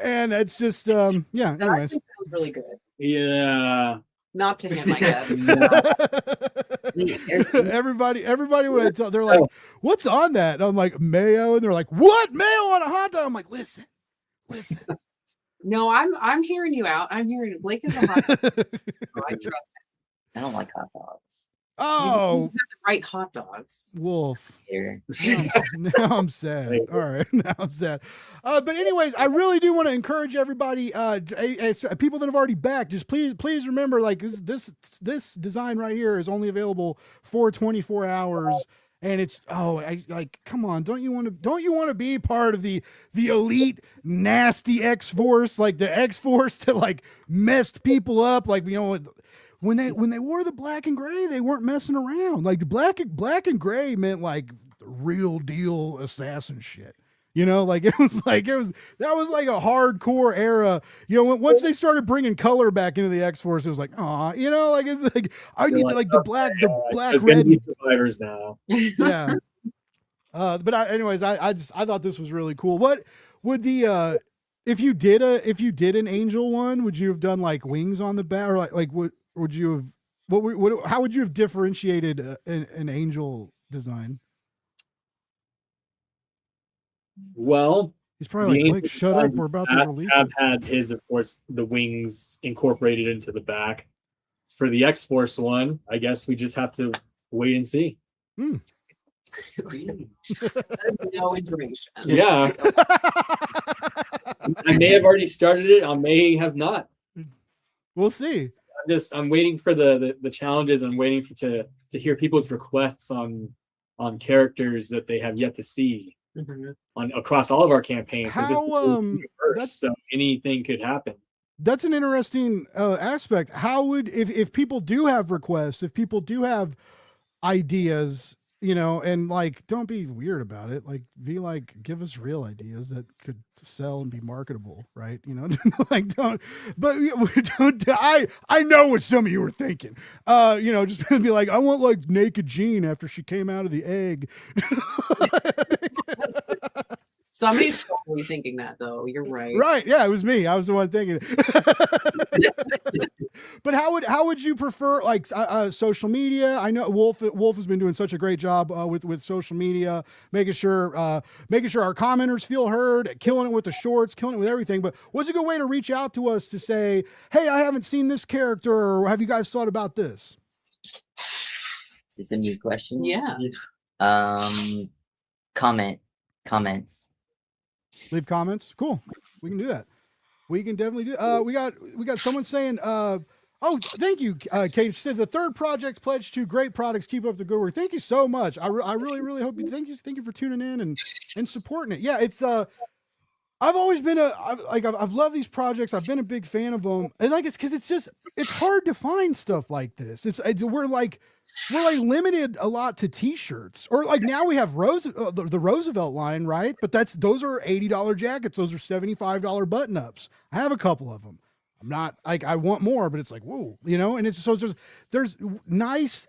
And it's just yeah. That Anyways, actually sounds really good. Yeah. Not to him, I guess. everybody when I tell, they're like, "What's on that?" And I'm like, "Mayo," and they're like, "What? Mayo on a hot dog?" I'm like, "Listen." No, I'm hearing you out. I'm hearing you. Blake is a hot dog, so I trust him. I don't like hot dogs. You Oh, have the right hot dogs. Wolf. Here. Now I'm sad. All right, now I'm sad. But anyways, I really do want to encourage everybody, people that have already backed, just please remember, like this design right here is only available for 24 hours. And it's come on, don't you want to be part of the elite nasty X-Force, like the X-Force that like messed people up, like, you know, when they wore the black and gray, they weren't messing around. Like the black and gray meant like real deal assassin shit. You know, like that was like a hardcore era. You know, once they started bringing color back into the X-Force, it was like, oh, you know, like it's like I need like the black red survivors now. Yeah. But I thought this was really cool. What would the if you did an angel one, would you have done like wings on the back, or like what would you have how would you have differentiated an angel design? Well, He's probably like, Blake, shut up. We're about to release it. Had his, of course, the wings incorporated into the back. For the X-Force one, I guess we just have to wait and see. No information. Yeah. I may have already started it. I may have not. We'll see. I'm waiting for the challenges. I'm waiting to hear people's requests on characters that they have yet to see. On across all of our campaigns. So anything could happen. That's an interesting aspect. How would if people do have requests, if people do have ideas, you know, and like don't be weird about it, like be like, give us real ideas that could sell and be marketable, right? You know, like don't I know what some of you were thinking, you know, just be like, I want like naked Jean after she came out of the egg. Somebody's probably thinking that though. You're right. Right. Yeah, it was me. I was the one thinking it. But how would you prefer like social media? I know Wolf has been doing such a great job with social media, making sure our commenters feel heard, killing it with the shorts, killing it with everything. But what's a good way to reach out to us to say, hey, I haven't seen this character, or have you guys thought about this? Is this a new question? Yeah. Comments. Leave comments. Cool. We can do that. We can definitely do. We got someone saying. Oh, thank you, Kate. She said the third project's pledged to great products. Keep up the good work. Thank you so much. I really hope you. Thank you for tuning in and supporting it. Yeah, it's I've always been I've loved these projects. I've been a big fan of them, and like it's because it's hard to find stuff like this. We're limited a lot to t-shirts, or like now we have the Roosevelt line, right? But those are $80 jackets. Those are $75 button-ups. I have a couple of them. I'm not like, I want more, but it's like, whoa, you know, and it's so there's nice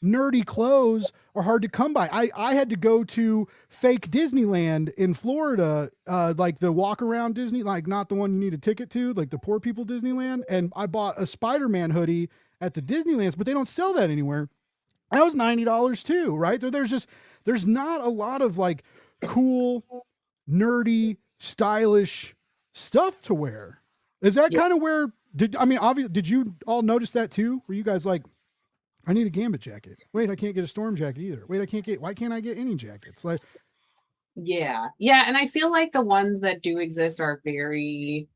nerdy clothes are hard to come by. I had to go to fake Disneyland in Florida, like the walk around Disney, like not the one you need a ticket to, like the poor people Disneyland. And I bought a Spider-Man hoodie at the Disneylands, but they don't sell that anywhere. That was $90 too, right? There's not a lot of like cool, nerdy, stylish stuff to wear. Is that kind of where did you all notice that too? Were you guys like, I need a Gambit jacket. Wait, I can't get a Storm jacket either. Wait, why can't I get any jackets? Like, Yeah. Yeah. And I feel like the ones that do exist are very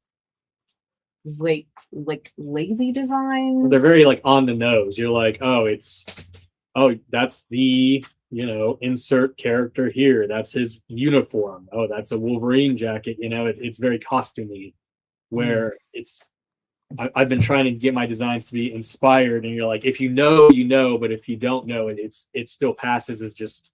like lazy designs. They're very like on the nose. You're like, oh, that's the, insert character here. That's his uniform. Oh, that's a Wolverine jacket. It's very costumey. Where I've been trying to get my designs to be inspired, and you're like, if you know, but if you don't know it still passes as just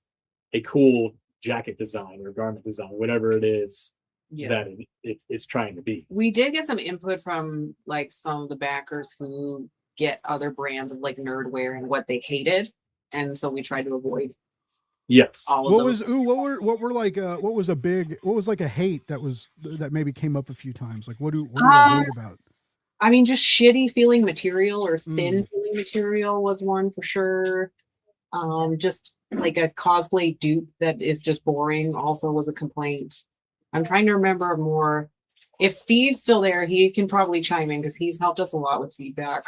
a cool jacket design or garment design, whatever it is that it's trying to be. We did get some input from like some of the backers who get other brands of like nerdwear and what they hated, and so we tried to avoid Yes. all of those. What was like a hate that maybe came up a few times? Like what do they hate about? I mean, just shitty feeling material or thin feeling material was one for sure. Just like a cosplay dupe that is just boring also was a complaint. I'm trying to remember more. If Steve's still there, he can probably chime in because he's helped us a lot with feedback.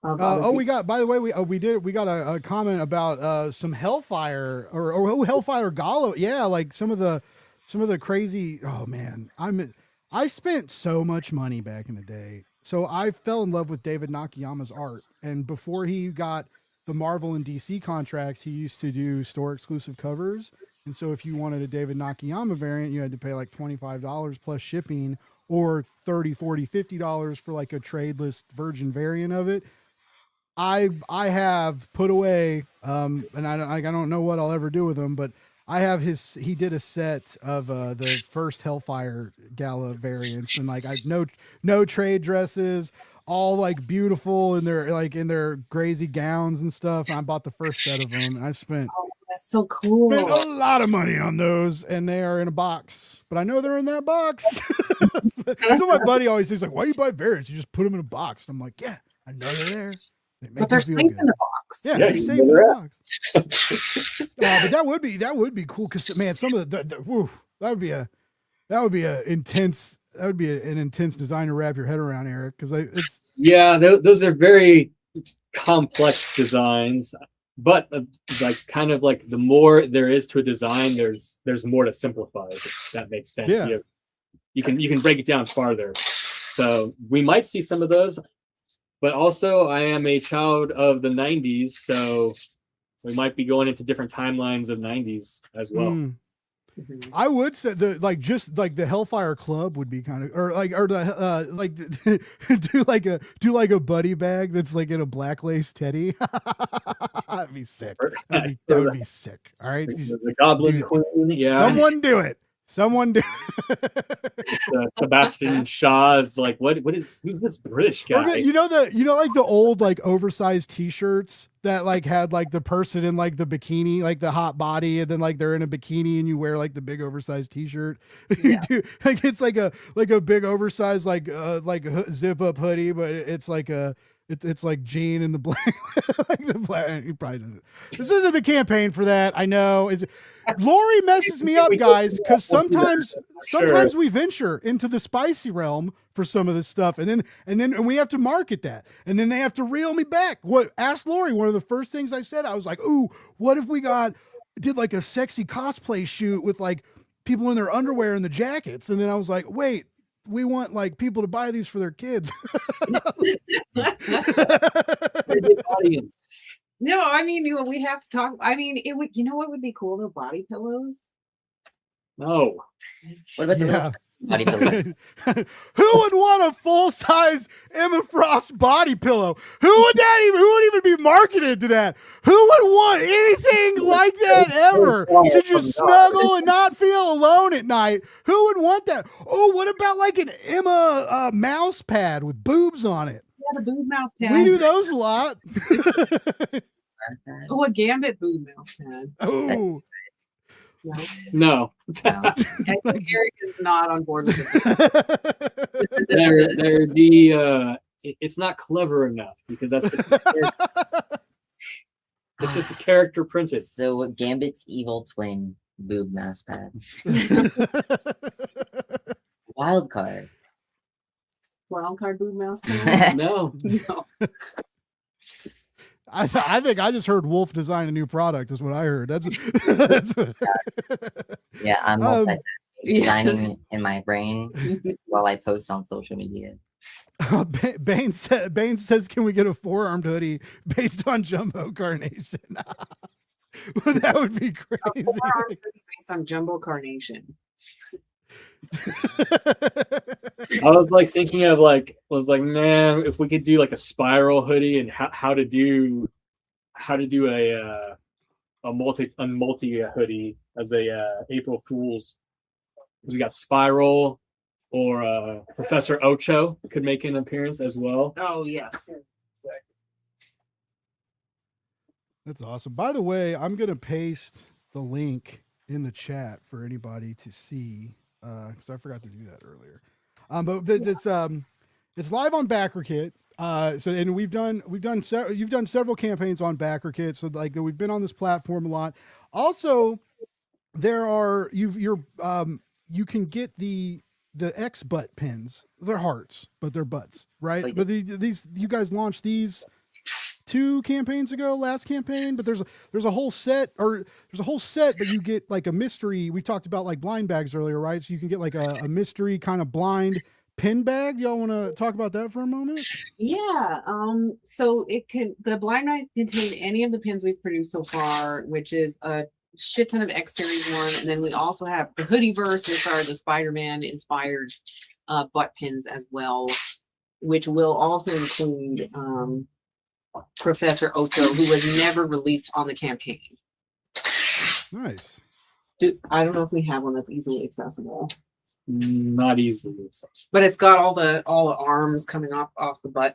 We got a comment about some Hellfire or Hellfire Gala. Yeah, like some of the crazy. Oh man, I spent so much money back in the day. So I fell in love with David Nakayama's art, and before he got the Marvel and DC contracts, he used to do store exclusive covers. And so if you wanted a David Nakayama variant, you had to pay like $25 plus shipping, or $30, $40, $50 for like a tradeless virgin variant of it. I have put away, and I don't know what I'll ever do with them, but I have he did a set of the first Hellfire Gala variants, and like no trade dresses, all like beautiful in their crazy gowns and stuff. And I bought the first set of them, and I spent that's so cool. Spent a lot of money on those, and they are in a box. But I know they're in that box. So my buddy always says like, "Why do you buy variants? You just put them in a box." And I'm like, "Yeah, I know they're there. But they're safe in the box." Yeah, they're safe in the box. But that would be cool because man, some of that would be an intense design to wrap your head around, Eric. Because those are very complex designs. But like kind of like the more there is to a design, there's more to simplify. If that makes sense. Yeah. You can break it down farther. So we might see some of those. But also, I am a child of the 90s, so we might be going into different timelines of 90s as well. I would say the Hellfire Club would be kind of, do like a buddy bag that's like in a black lace teddy. That'd be sick. That would be sick. All right, the Goblin Queen. Yeah, someone do it. Sebastian Shaw is like, who's this British guy? Like the old like oversized T-shirts that like had like the person in like the bikini, like the hot body, and then like they're in a bikini and you wear like the big oversized T-shirt. Yeah. Like it's like a big oversized like zip up hoodie, but it's like it's like jean in the black, like the black. You probably don't. This isn't the campaign for that. I know. Lori messes me up, guys, because sometimes we venture into the spicy realm for some of this stuff, and then we have to market that, and then they have to reel me back. Ask Lori. One of the first things I said, I was like, "Ooh, what if we did like a sexy cosplay shoot with like people in their underwear and the jackets?" And then I was like, "Wait, we want like people to buy these for their kids." Audience. No, I mean, we have to talk. I mean, it would. You know what would be cool? The body pillows. No. What about the body pillow? Who would want a full-size Emma Frost body pillow? Who would even be marketed to that? Who would want anything like that ever? To just snuggle and not feel alone at night? Who would want that? Oh, what about like an Emma mouse pad with boobs on it? Yeah, the boob mouse pad. We do those a lot. Oh, a Gambit boob mouse pad. Oh. No. Eric is not on board with this. It's not clever enough because that's it's just the character printed. So Gambit's evil twin boob mouse pad. Wild card. Wild card boob mouse pad? No. I think I just heard Wolf design a new product. Is what I heard. That's Yeah, I'm Um, designing in my brain while I post on social media. Bane says, "Can we get a 4-armed hoodie based on Jumbo Carnation?" That would be crazy. Based on Jumbo Carnation. I was like thinking of man, if we could do like a spiral hoodie and how to do a multi hoodie as a April Fool's. We got spiral, or Professor Ocho could make an appearance as well. Oh yes. That's awesome. By the way, I'm gonna paste the link in the chat for anybody to see, because I forgot to do that earlier. But it's live on BackerKit. So and you've done several campaigns on BackerKit. So like we've been on this platform a lot. Also, you can get the X butt pins. They're hearts, but they're butts, right? Like- But these you guys launched these 2 campaigns ago, last campaign, but there's a whole set, but you get like a mystery. We talked about like blind bags earlier, right? So you can get like a mystery kind of blind pin bag. Y'all want to talk about that for a moment? Yeah. So the blind bag contain any of the pins we've produced so far, which is a shit ton of X series one, and then we also have the Hoodieverse, which are the Spider-Man inspired butt pins as well, which will also include Professor Ocho, who was never released on the campaign. Nice. Dude, I don't know if we have one that's easily accessible, Not easily accessible. but it's got all the arms coming off the butt.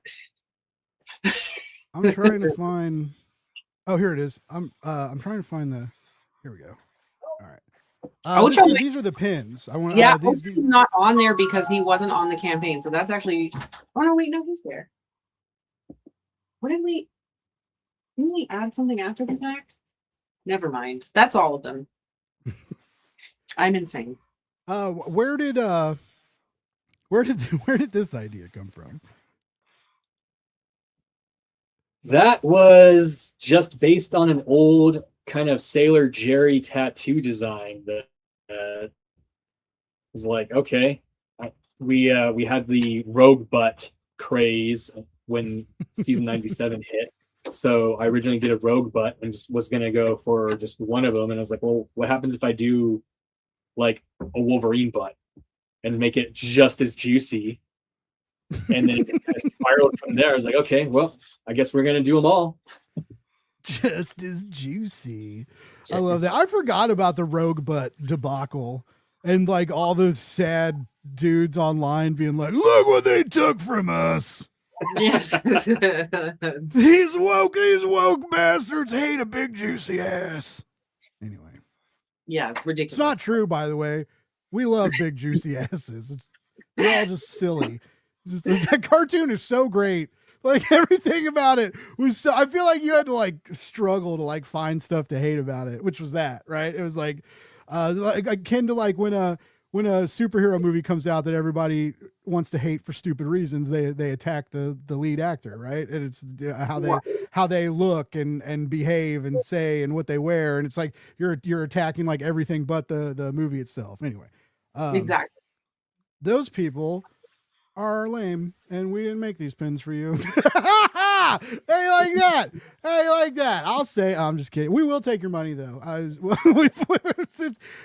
I'm trying to find. Oh, here it is. I'm trying to find the. Here we go. All right. These are the pins. I want. Yeah, these, he's not on there because he wasn't on the campaign. So that's actually. Oh no! Wait, no, he's there. What didn't we add something after the fact? Never mind. That's all of them. I'm insane. where did this idea come from? That was just based on an old kind of Sailor Jerry tattoo design that was like, okay, we had the rogue butt craze when season 97 hit. So I originally did a rogue butt and just was gonna go for just one of them, and I was like, well, what happens if I do like a Wolverine butt and make it just as juicy? And then it kind of spiraled from there. I was like, okay, well, I guess we're gonna do them all. Just as juicy. I love that. I forgot about the rogue butt debacle and like all the sad dudes online being like, look what they took from us. Yes. These woke bastards hate a big juicy ass. Anyway. Yeah, it's ridiculous. It's not true, by the way. We love big juicy asses. We're all just silly. That cartoon is so great. Like everything about it was so, I feel like you had to like struggle to like find stuff to hate about it, which was that, right? It was like akin to like when a superhero movie comes out that everybody wants to hate for stupid reasons, they attack the lead actor, right? And it's how they look and behave and say and what they wear, and it's like you're attacking like everything but the movie itself. Anyway, Exactly. those people are lame, and we didn't make these pins for you. How you like that? How you like that? I'll say, I'm just kidding. We will take your money though.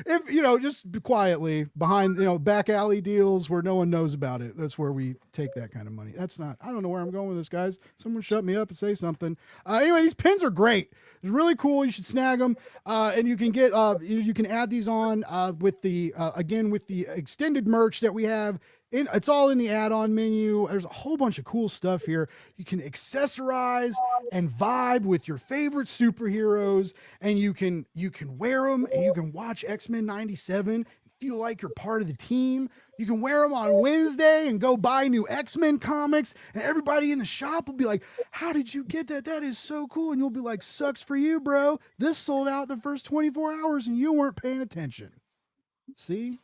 If you know, just quietly behind, back alley deals where no one knows about it. That's where we take that kind of money. That's not. I don't know where I'm going with this, guys. Someone shut me up and say something. Anyway, these pins are great. It's really cool. You should snag them, and you can get. You can add these on with the again with the extended merch that we have. It's all in the add-on menu. There's a whole bunch of cool stuff here. You can accessorize and vibe with your favorite superheroes, and you can wear them, and you can watch X-Men 97, feel like you're part of the team. You can wear them on Wednesday and go buy new X-Men comics, and everybody in the shop will be like, how did you get that? That is so cool. And you'll be like, sucks for you, bro. This sold out the first 24 hours, and you weren't paying attention. See?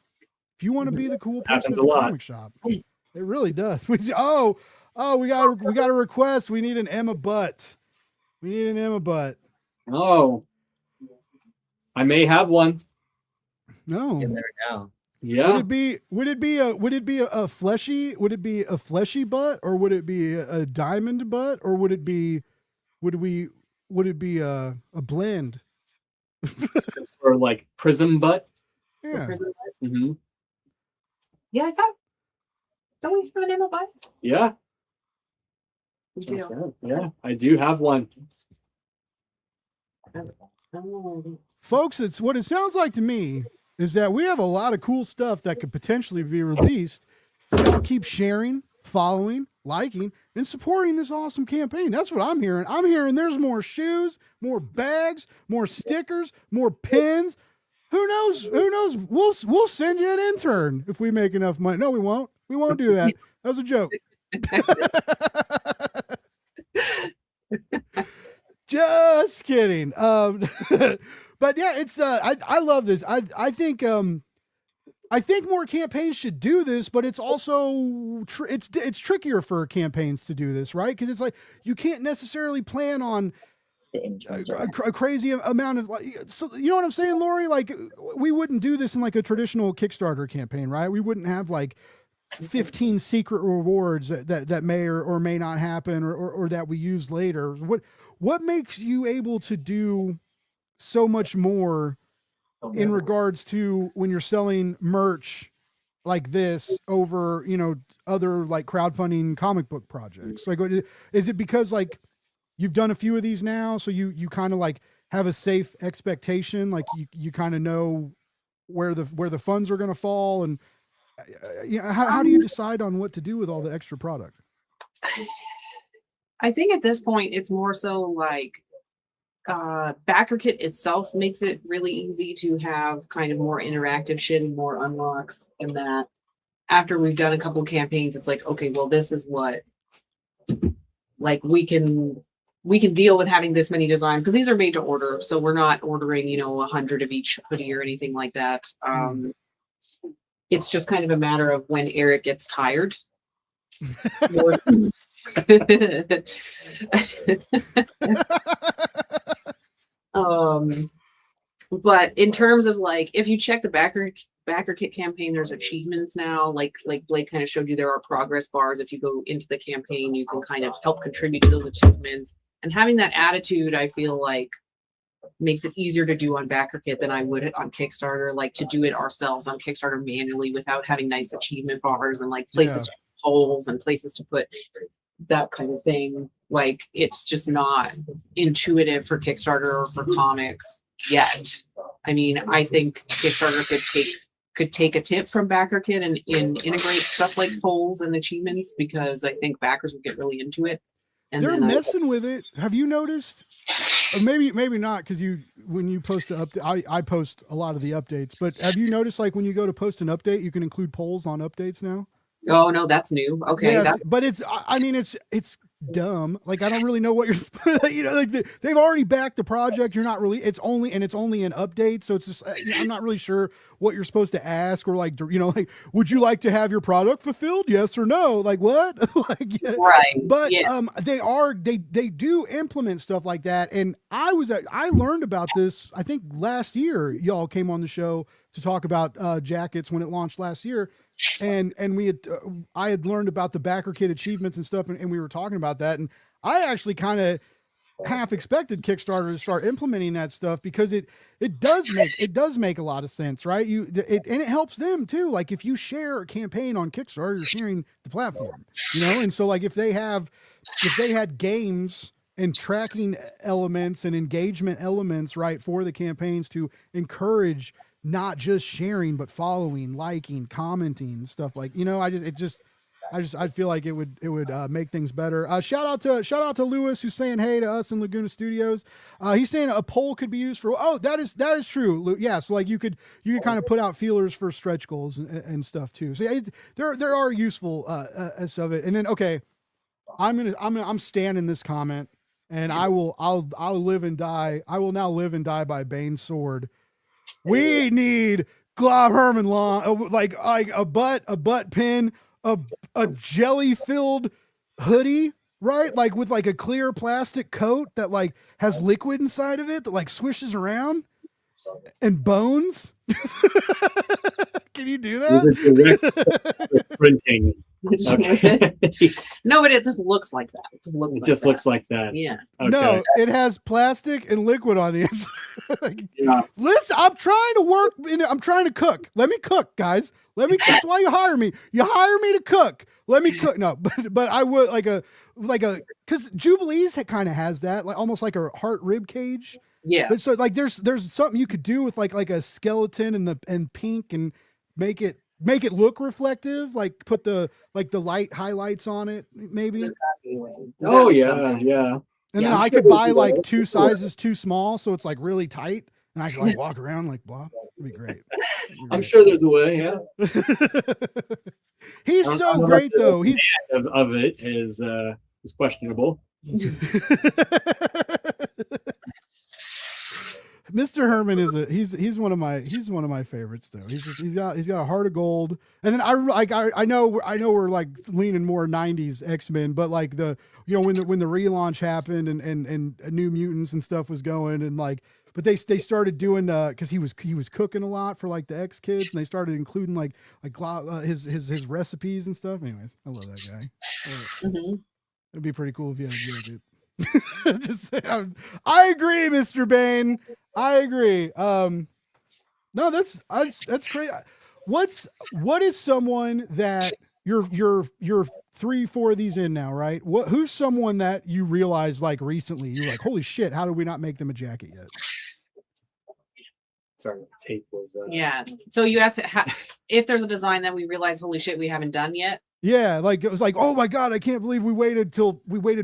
If you want to be the cool person at the comic shop, it really does. We got a request. We need an Emma Butt. We need an Emma butt. Oh, I may have one. No. You'll never know. Yeah. Would it be a fleshy butt, or would it be a diamond butt, or would it be a blend? Or like prism butt. Yeah. Mm-hmm. Yeah, I thought. Don't we have an Emma butt? Yeah. We do. Yeah, I do have one. Oh. Folks, it's what it sounds like to me is that we have a lot of cool stuff that could potentially be released. Y'all keep sharing, following, liking, and supporting this awesome campaign. That's what I'm hearing. I'm hearing there's more shoes, more bags, more stickers, more pins. Who knows? Who knows? We'll send you an intern if we make enough money. No, we won't. We won't do that. That was a joke. Just kidding. But yeah, it's I love this. I think more campaigns should do this, but it's also it's trickier for campaigns to do this, right? Because it's like you can't necessarily plan on The interns a, are a crazy amount of like, so you know what I'm saying, Lori? Like we wouldn't do this in like a traditional Kickstarter campaign, right? We wouldn't have like 15 secret rewards that may or may not happen or that we use later. What makes you able to do so much more in regards to when you're selling merch like this over, you know, other like crowdfunding comic book projects? Like, is it because like you've done a few of these now, so you kind of like have a safe expectation, like you kind of know where the funds are going to fall, and you know, how do you decide on what to do with all the extra product? I think at this point it's more so like BackerKit itself makes it really easy to have kind of more interactive shit and more unlocks, and that after we've done a couple of campaigns, it's like, okay, well, this is what like we can deal with having this many designs, because these are made to order, so we're not ordering, you know, 100 of each hoodie or anything like that. It's just kind of a matter of when Eric gets tired. But in terms of like, if you check the BackerKit campaign, there's achievements now. Like Blake kind of showed you, there are progress bars. If you go into the campaign, you can kind of help contribute to those achievements. And having that attitude, I feel like, makes it easier to do on BackerKit than I would on Kickstarter. Like to do it ourselves on Kickstarter manually without having nice achievement bars and like places to put polls and places to put that kind of thing. Like it's just not intuitive for Kickstarter or for comics yet. I mean, I think Kickstarter could take a tip from BackerKit and integrate stuff like polls and achievements, because I think backers would get really into it. And they're messing with it. Have you noticed? Or maybe not, because when you post an update, I post a lot of the updates. But have you noticed, like when you go to post an update, you can include polls on updates now? Oh no, that's new. Okay, yes, but I mean it's dumb. Like I don't really know what you're you know, like they've already backed the project. You're not really, it's only an update, so it's just I'm not really sure what you're supposed to ask, or like, you know, like, would you like to have your product fulfilled, yes or no? Like what? Like, yeah. Right, but yeah. they do implement stuff like that. And I learned about this, I think last year. Y'all came on the show to talk about jackets when it launched last year. And I had learned about the BackerKit achievements and stuff, and we were talking about that, and I actually kind of half expected Kickstarter to start implementing that stuff, because it does make a lot of sense, right? And it helps them too. Like if you share a campaign on Kickstarter, you're sharing the platform, you know. And so like if they had games and tracking elements and engagement elements, right, for the campaigns to encourage not just sharing, but following, liking, commenting, stuff like, you know, I feel like it would make things better. Shout out to Lewis, who's saying hey to us in Laguna Studios. He's saying a poll could be used for, that is true. Yeah. So like you could kind of put out feelers for stretch goals and stuff too. So yeah, there are useful as of it. And then, okay, I'm standing this comment, and I'll live and die. I will now live and die by Bane's sword. We need Glob Herman long, like a butt pin, a jelly filled hoodie, right? Like with like a clear plastic coat that like has liquid inside of it that like swishes around and bones. Can you do that? Printing. Okay. No, but it just looks like that. It just looks. It like just that. looks like that. Yeah. Okay. No, it has plastic and liquid on the inside. Like, Yeah. listen, I'm trying to work. I'm trying to cook. Let me cook, guys. Let me. That's why you hire me. You hire me to cook. Let me cook. No, but I would like a because Jubilees kind of has that, like almost like a heart rib cage. Yeah. But so like there's something you could do with like a skeleton and pink and make it look reflective, like put the light highlights on it maybe. Oh yeah, yeah. And Yeah, then I'm I sure could they buy do like that. two sizes too small, so it's like really tight, and I can like walk around like blah. It'd be great. I'm sure there's a way. Yeah. He's I don't so know great about though. He's Of it is questionable. Mr. Herman is he's one of my favorites though. He's got a heart of gold. And then I know we're like leaning more 90s X-Men, but like when the relaunch happened and New Mutants and stuff was going and like but they started doing because he was cooking a lot for like the X Kids and they started including his recipes and stuff. Anyways, I love that guy. Mhm. It'd be pretty cool if you had a dude. Just I agree, Mr. Bane. I agree. No, that's great. What is someone that you're 3-4 of these in now, right? Who's someone that you realized like recently? You're like, holy shit, how did we not make them a jacket yet? Sorry, the tape was. Yeah. So you asked if there's a design that we realize, holy shit, we haven't done yet. Yeah, like it was like, oh my god, I can't believe we waited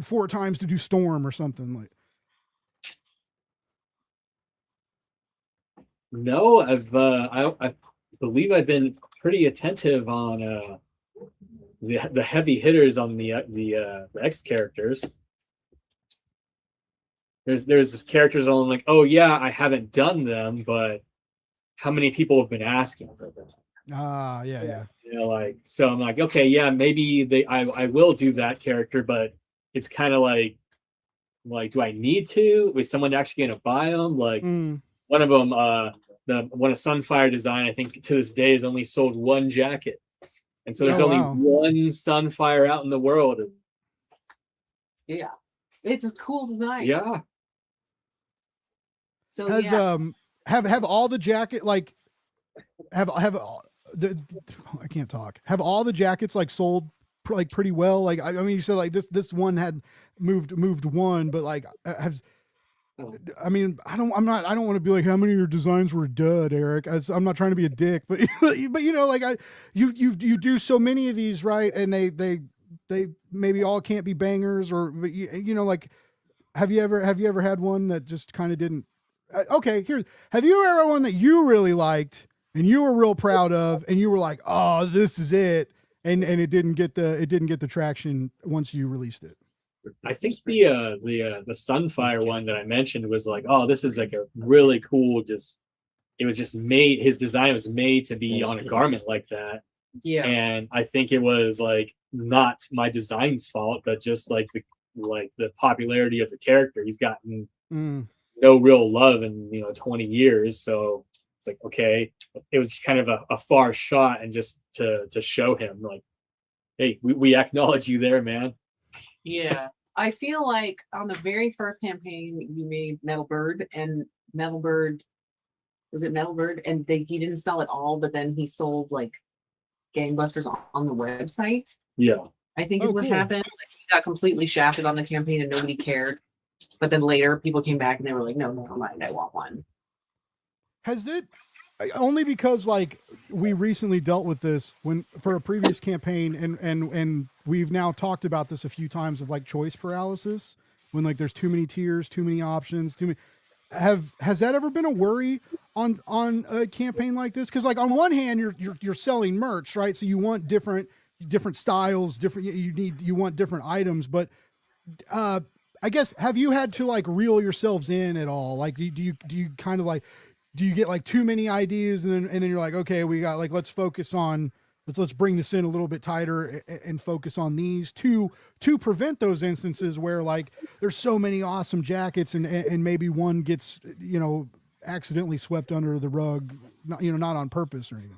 4 times to do Storm or something like. No, I believe I've been pretty attentive on the heavy hitters on the X characters. There's characters on like, oh yeah, I haven't done them, but how many people have been asking for them? Ah, yeah. You know, like so I'm like, okay, yeah, maybe I will do that character, but it's kind of like do I need to? Is someone actually gonna buy them? Like one of them, the one of Sunfire design, I think to this day has only sold one jacket, and so there's only one Sunfire out in the world. Yeah, it's a cool design. Yeah. So Has yeah. have all the jacket like have the I can't talk. Have all the jackets like sold like pretty well? Like I mean, you said like this one had moved one, but like has. I mean, I don't want to be like how many of your designs were dud, Eric. I'm not trying to be a dick, but you know, like you do so many of these, right? And they maybe all can't be bangers, or but you know, like have you ever had one that just kind of didn't? Okay, here. Have you ever had one that you really liked and you were real proud of, and you were like, oh, this is it, and it didn't get the traction once you released it? I think the Sunfire one that I mentioned was like, oh, this is like a really cool. It was just made. His design was made to be on a garment like that. Yeah. And I think it was like not my design's fault, but just like the popularity of the character. He's gotten no real love in 20 years. So it's like, okay, it was kind of a far shot, and just to show him like, hey, we acknowledge you there, man. Yeah. I feel like on the very first campaign you made Metal Bird, and Metal Bird, was it Metal Bird? And he didn't sell it all, but then he sold like gangbusters on the website. Yeah. I think is what happened. Like, he got completely shafted on the campaign and nobody cared. But then later people came back and they were like, no, never mind, I want one. Has it only because like we recently dealt with this for a previous campaign, and we've now talked about this a few times of like choice paralysis, when like there's too many tiers, too many options, too many. Has that ever been a worry on a campaign like this? Because like on one hand you're selling merch, right? So you want different styles, you want different items, but I guess have you had to like reel yourselves in at all? Like do you kind of like, do you get like too many ideas and then you're like, okay, we got like let's focus on let's bring this in a little bit tighter and focus on these to prevent those instances where like there's so many awesome jackets and maybe one gets, you know, accidentally swept under the rug, not, you know, not on purpose or anything.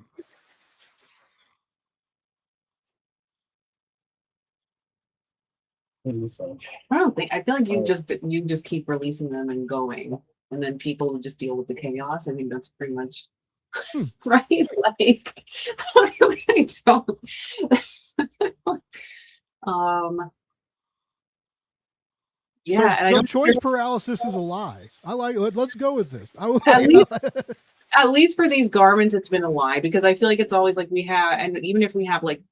What do you think? I don't think, I feel like you just keep releasing them and going, and then people just deal with the chaos. I think that's pretty much right. Like, I don't. Yeah, and I So don't choice paralysis is a lie. I like. Let's go with this. at least for these garments, it's been a lie, because I feel like it's always like we have, and even if we have like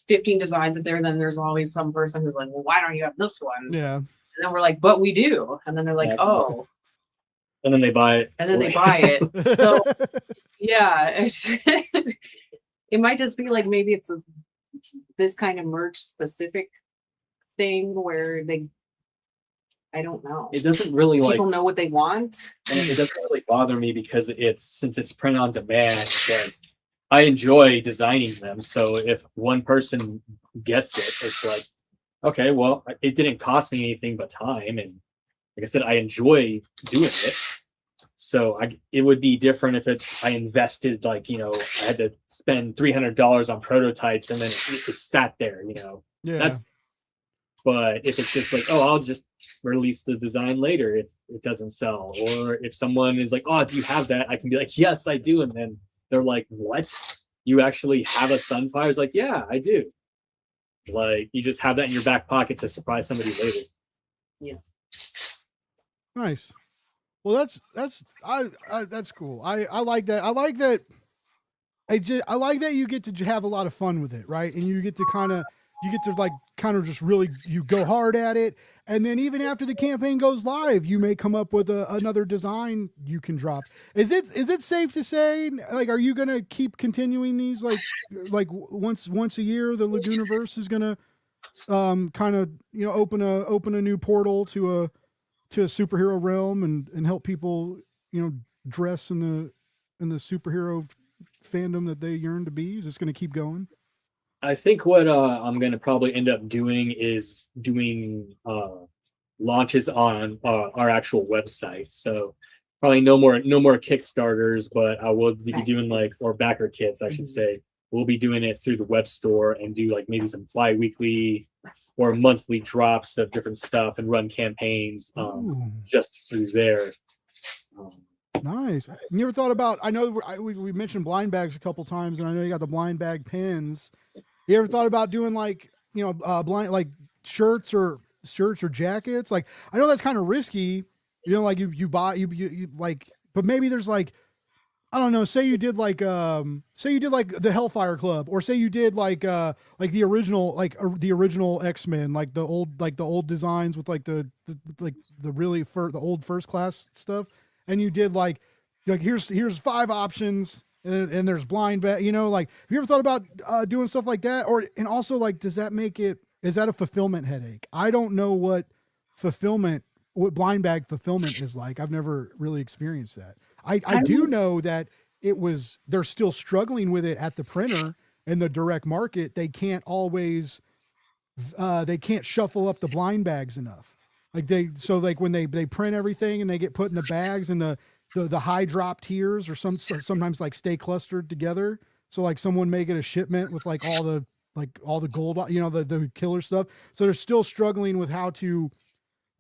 15 designs up there, then there's always some person who's like, well, why don't you have this one? Yeah. And then we're like, but we do. And then they're like, Yeah. oh. And then they buy it. And then they buy it. So yeah, it might just be like, maybe it's this kind of merch specific thing where I don't know. It doesn't really People know what they want. and it doesn't really bother me because since it's print on demand, then I enjoy designing them. So if one person gets it, it's like, okay, well, it didn't cost me anything but time, and like I said, I enjoy doing it. So it would be different if I invested, like, you know, I had to spend $300 on prototypes and then it sat there, you know. Yeah. But if it's just like, oh, I'll just release the design later if it doesn't sell, or if someone is like, oh, do you have that? I can be like, yes, I do, and then they're like, what? You actually have a Sunfire? It's like, yeah, I do. Like, you just have that in your back pocket to surprise somebody later. Yeah. Nice. Well, that's cool. I like that. I like that. I like that you get to have a lot of fun with it, right? And you get to just really, you go hard at it. And then even after the campaign goes live, you may come up with another design you can drop. Is it safe to say, like, are you going to keep continuing these like once a year, the Lagunaverse is going to kind of, you know, open a new portal to a superhero realm and help people, you know, dress in the superhero fandom that they yearn to be? Is this going to keep going? I think what I'm going to probably end up doing is doing launches on our actual website. So probably no more Kickstarters, but I will be doing or backer kits, I should say. We'll be doing it through the web store and do like maybe some bi-weekly or monthly drops of different stuff and run campaigns just through there. Nice. You ever thought about, I know we mentioned blind bags a couple times, and I know you got the blind bag pins. You ever thought about doing like, you know, blind, like shirts or jackets? Like, I know that's kind of risky, you know, like you buy, you like, but maybe there's like, I don't know, say you did like the Hellfire Club, or say you did like the original X-Men, like the old designs with like the really the old first class stuff. And you did like here's 5 options, and there's blind bag, you know, like, have you ever thought about doing stuff like that? And also, like, is that a fulfillment headache? I don't know what blind bag fulfillment is like. I've never really experienced that. I do know that they're still struggling with it at the printer and the direct market. They can't always, they can't shuffle up the blind bags enough. Like when they print everything and they get put in the bags, and the high drop tiers or sometimes like stay clustered together. So like someone may get a shipment with like all the gold, you know, the killer stuff. So they're still struggling with how to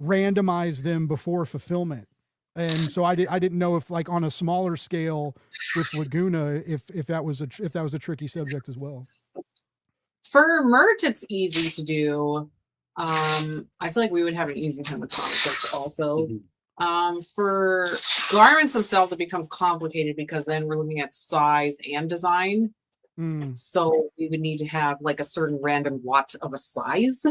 randomize them before fulfillment. And so I didn't know if, like, on a smaller scale with Laguna, if that was a tricky subject as well. For merch, it's easy to do. I feel like we would have an easy time with comic books also. For garments themselves, it becomes complicated because then we're looking at size and design. So we would need to have like a certain random lot of a size.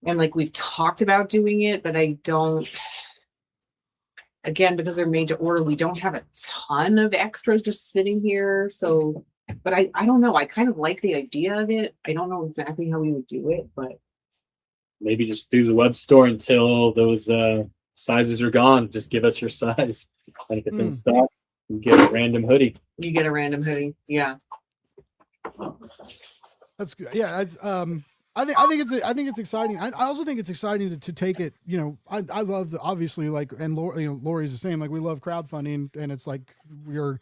And like, we've talked about doing it, but I don't, again, because they're made to order, we don't have a ton of extras just sitting here. So, but I don't know. I kind of like the idea of it. I don't know exactly how we would do it, but maybe just do the web store until those sizes are gone. Just give us your size, and if it's in stock, you get a random hoodie. You get a random hoodie, yeah. That's good. Yeah, it's I think it's exciting. I also think it's exciting to take it. You know, I love obviously like, and Lori's the same. Like we love crowdfunding, and it's like we're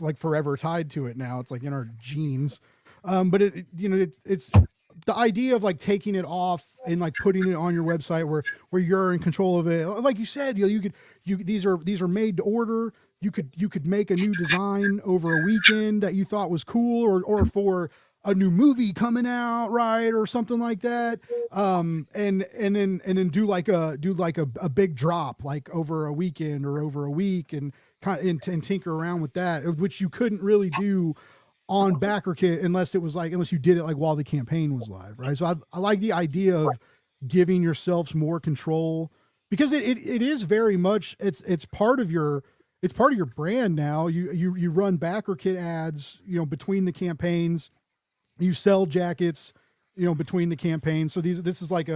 like forever tied to it now. It's like in our genes. But it's the idea of like taking it off and like putting it on your website where you're in control of it. Like you said, these are made to order. You could make a new design over a weekend that you thought was cool, or for a new movie coming out, right, or something like that. And then do like a big drop like over a weekend or over a week, and and tinker around with that, which you couldn't really do on BackerKit unless you did it like while the campaign was live, right? So I like the idea of giving yourselves more control, because it is very much it's part of your brand now. You run BackerKit ads, between the campaigns. You sell jackets, between the campaigns. So this is like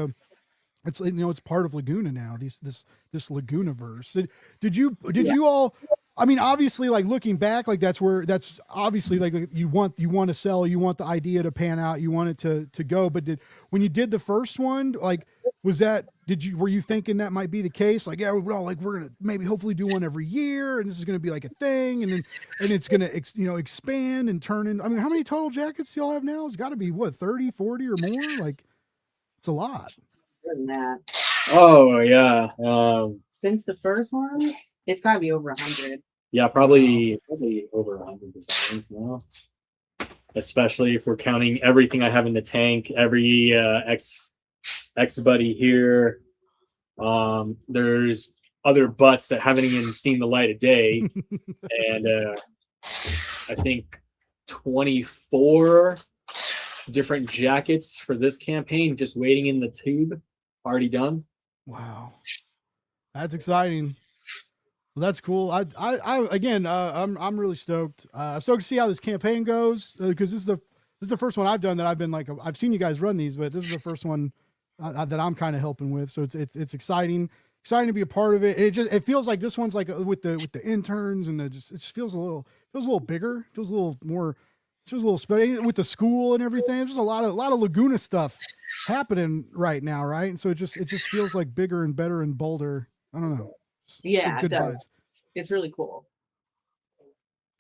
it's part of Laguna now. This Lagunaverse. Did you all? I mean, obviously, like looking back, like that's obviously like you want to sell, you want the idea to pan out, you want it to go. But when you did the first one, like, were you thinking that might be the case? Like, yeah, we're gonna maybe hopefully do one every year, and this is gonna be like a thing, and it's gonna expand and turn in. I mean, how many total jackets do y'all have now? It's got to be what, 30, 40 or more? Like, it's a lot. More than that. Oh yeah. Since the first one, it's got to be over 100. Yeah, probably over 100 designs now. Especially if we're counting everything I have in the tank, every X buddy here. There's other butts that haven't even seen the light of day, and I think 24 different jackets for this campaign just waiting in the tube, already done. Wow, that's exciting. Well, that's cool. I'm really stoked. Stoked to see how this campaign goes, because this is the first one I've done that I've been like, I've seen you guys run these, but this is the first one that I'm kind of helping with. So it's exciting to be a part of it. It feels like this one's like with the interns, and it just feels a little bigger. Feels a little more. Feels a little special with the school and everything. There's just a lot of Laguna stuff happening right now, right? And so it just feels like bigger and better and bolder. I don't know. Yeah, Good it vibes. does. It's really cool.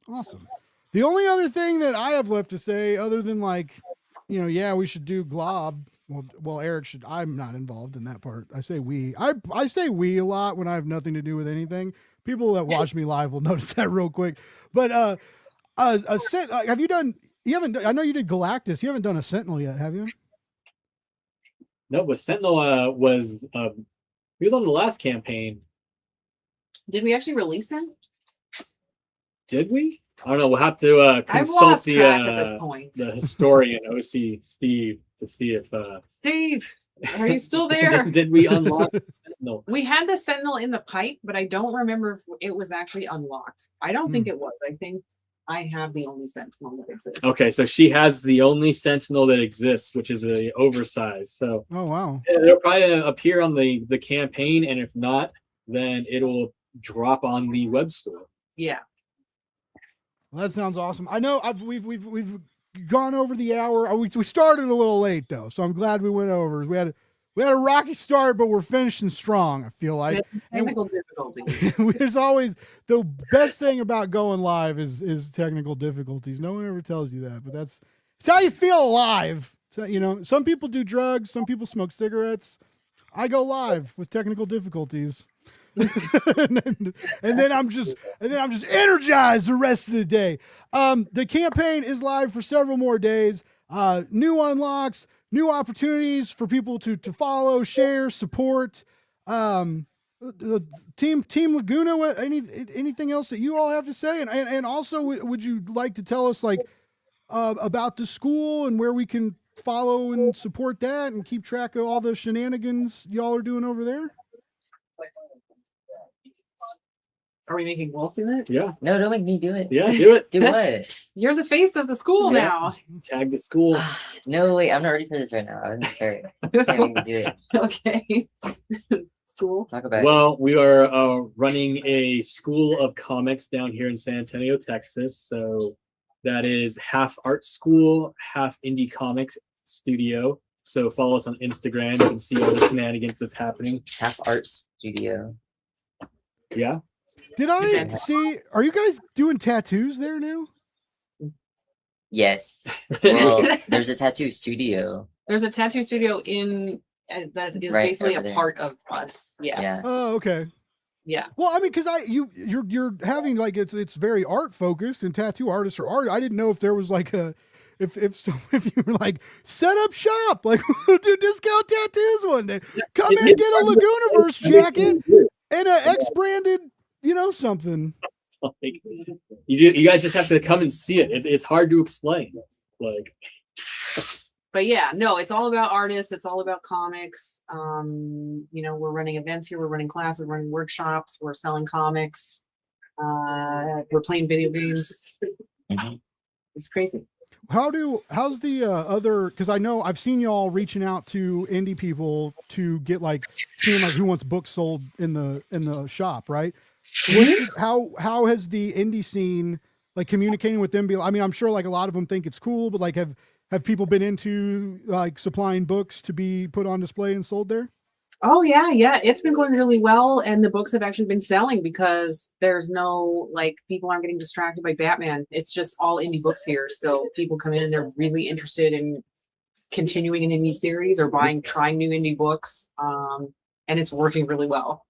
Awesome. The only other thing that I have left to say, other than like, we should do glob. Well, Eric should. I'm not involved in that part. I say we. I say we a lot when I have nothing to do with anything. People that watch me live will notice that real quick. But have you done? You haven't. I know you did Galactus. You haven't done a Sentinel yet, have you? No, but Sentinel was he was on the last campaign. Did we actually release him? Did we? I don't know. We'll have to I've consult lost track at this point. the historian OC Steve to see if Steve, are you still there? did we unlock Sentinel? We had the Sentinel in the pipe, but I don't remember if it was actually unlocked. I don't think it was. I think I have the only Sentinel that exists. Okay, so she has the only Sentinel that exists, which is a oversized. So oh wow, it'll probably appear on the campaign, and if not, then it'll drop on the web store. Yeah. Well, that sounds awesome. I know we've gone over the hour. We started a little late though, so I'm glad we went over. We had a rocky start, but we're finishing strong, I feel like. Technical difficulties. There's always the best thing about going live is technical difficulties. No one ever tells you that, but that's how you feel live. So, some people do drugs, some people smoke cigarettes. I go live with technical difficulties. and then I'm just energized the rest of the day. The campaign is live for several more days. New unlocks, new opportunities for people to follow, share, support. The team Laguna. Anything else that you all have to say? And also, would you like to tell us like about the school and where we can follow and support that and keep track of all the shenanigans y'all are doing over there? Are we making Wolf do it? Yeah. No, don't make me do it. Yeah, do it. Do what? You're the face of the school Yeah. now. Tag the school. No, wait, I'm not ready for this right now. I wasn't prepared. Can't make me do it. Okay. School. Talk about it. Well, we are running a school of comics down here in San Antonio, Texas. So that is half art school, half indie comics studio. So follow us on Instagram. You can see all the shenanigans that's happening. Half Art Studio. Yeah. Did I Yeah. see? Are you guys doing tattoos there now? Yes. Well, there's a tattoo studio. There's a tattoo studio in that is Right basically a over there. part of us. Yes. Yeah. Oh, okay. Yeah. Well, I mean, because you're having like it's very art focused and tattoo artists are art. I didn't know if there was like a if you were like set up shop, like we'll do discount tattoos one day. Come in and get a Lagunaverse jacket and a X branded, something. Like, you guys just have to come and see it. It's hard to explain. Like, But yeah, no, it's all about artists. It's all about comics. We're running events here. We're running classes. We're running workshops. We're selling comics. We're playing video games. Mhm. It's crazy. How's the other? Because I know I've seen y'all reaching out to indie people to get like seeing like who wants books sold in the shop, right? How has the indie scene like communicating with them? I mean, I'm sure like a lot of them think it's cool, but like have people been into like supplying books to be put on display and sold there? Oh yeah. It's been going really well, and the books have actually been selling because there's no people aren't getting distracted by Batman. It's just all indie books here, so people come in and they're really interested in continuing an indie series or trying new indie books, and it's working really well.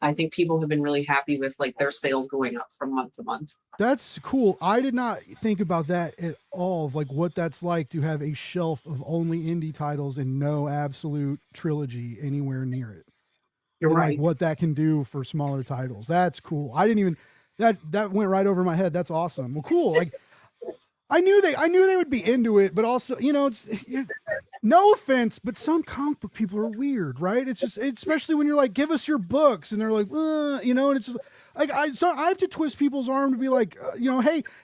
I think people have been really happy with their sales going up from month to month. That's cool. I did not think about that at all, of like what that's like to have a shelf of only indie titles and no absolute trilogy anywhere near it. You're And, right. like what that can do for smaller titles. That's cool. I didn't even that went right over my head. That's awesome. Well, cool. Like I knew they would be into it, but also, no offense, but some comic book people are weird, right? It's just, especially when you're like, give us your books, and they're like, and it's just like I have to twist people's arm to be like,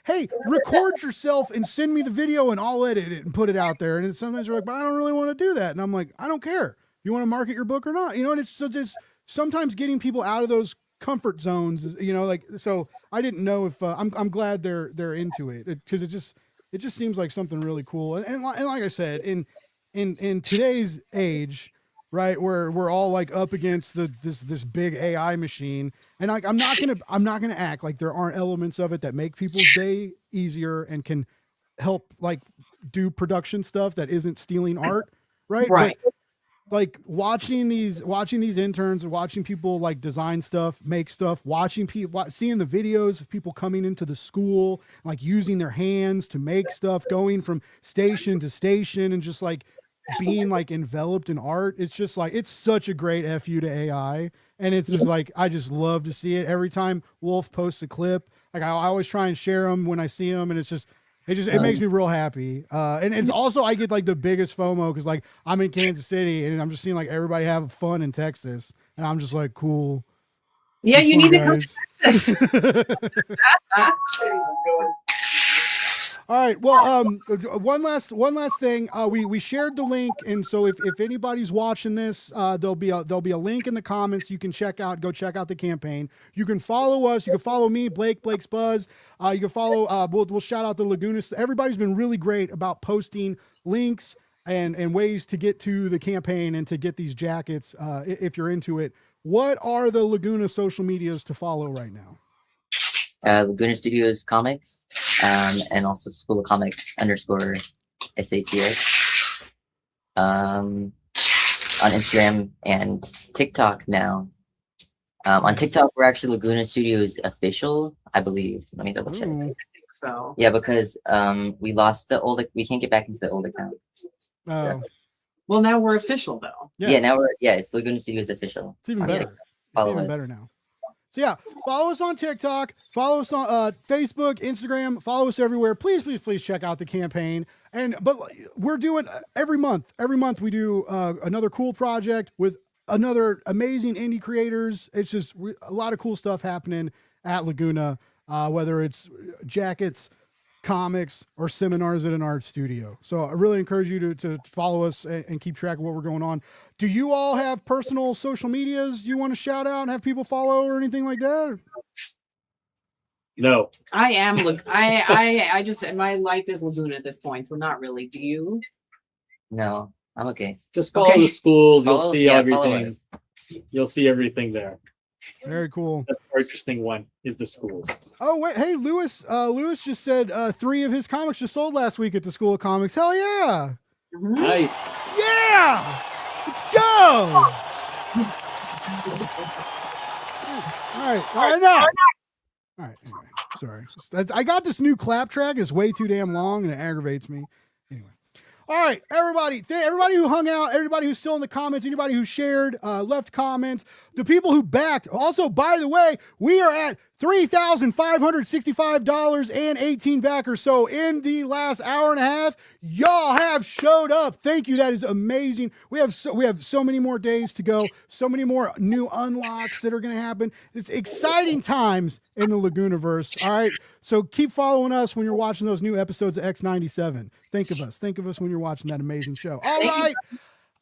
hey, record yourself and send me the video, and I'll edit it and put it out there. And sometimes they're like, but I don't really want to do that, and I'm like, I don't care. You want to market your book or not, and it's so just sometimes getting people out of those comfort zones, so I didn't know if I'm glad they're into it, because it just seems like something really cool, and like I said, in today's age, right, where we're all like up against this big AI machine, and like I'm not gonna act like there aren't elements of it that make people's day easier and can help like do production stuff that isn't stealing art, right? Right. But, like watching these interns, watching people like design stuff, make stuff, watching people, seeing the videos of people coming into the school, like using their hands to make stuff, going from station to station, and just like being like enveloped in art. It's just like, it's such a great FU to AI. And it's just like, I just love to see it. Every time Wolf posts a clip, like I always try and share them when I see them, and it makes me real happy. And it's also, I get like the biggest FOMO because like I'm in Kansas City and I'm just seeing like everybody have fun in Texas, and I'm just like, cool. Yeah, Have you fun, need to come guys. to Texas. All right. Well, one last thing. We shared the link, and so if anybody's watching this, there'll be a link in the comments. You can go check out the campaign. You can follow us. You can follow me, Blake's Buzz. You can follow. We'll shout out the Laguna. Everybody's been really great about posting links and ways to get to the campaign and to get these jackets if you're into it. What are the Laguna social medias to follow right now? Laguna Studios Comics, and also School of Comics _SATS. On Instagram and TikTok now. On TikTok, we're actually Laguna Studios official, I believe. Let me double check. Ooh. So Yeah, because we lost the old. We can't get back into the old account. Oh, well, now we're official though. Yeah, now it's Laguna Studios official. it's even on better. Tik- It's follow even us. better now. So yeah, follow us on TikTok, follow us on Facebook, Instagram, follow us everywhere. Please check out the campaign. But we're doing every month we do another cool project with another amazing indie creators. It's just a lot of cool stuff happening at Laguna, whether it's jackets, comics, or seminars at an art studio. So I really encourage you to follow us and keep track of what we're going on. Do you all have personal social medias you want to shout out and have people follow or anything like that? No. I am I just my life is Laguna at this point, so not really. Do you? No, I'm okay. Just follow Okay. the schools. You'll Follow- see yeah, follow everything. us. You'll see everything there. Very cool. The more interesting one is the schools. Oh wait, hey Lewis. Lewis just said 3 of his comics just sold last week at the School of Comics. Hell yeah! Mhm. Nice. Yeah! Let's go! All right, now. All right, anyway, sorry. I got this new clap track. It's way too damn long and it aggravates me. Anyway. All right, everybody. Everybody who hung out, everybody who's still in the comments, anybody who shared, left comments, the people who backed. Also, by the way, we are at $3,565.18 backers. So in the last hour and a half, y'all have showed up. Thank you. That is amazing. We have so many more days to go. So many more new unlocks that are going to happen. It's exciting times in the Lagunaverse. All right. So keep following us when you're watching those new episodes of X97. Think of us. Think of us when you're watching that amazing show. All right.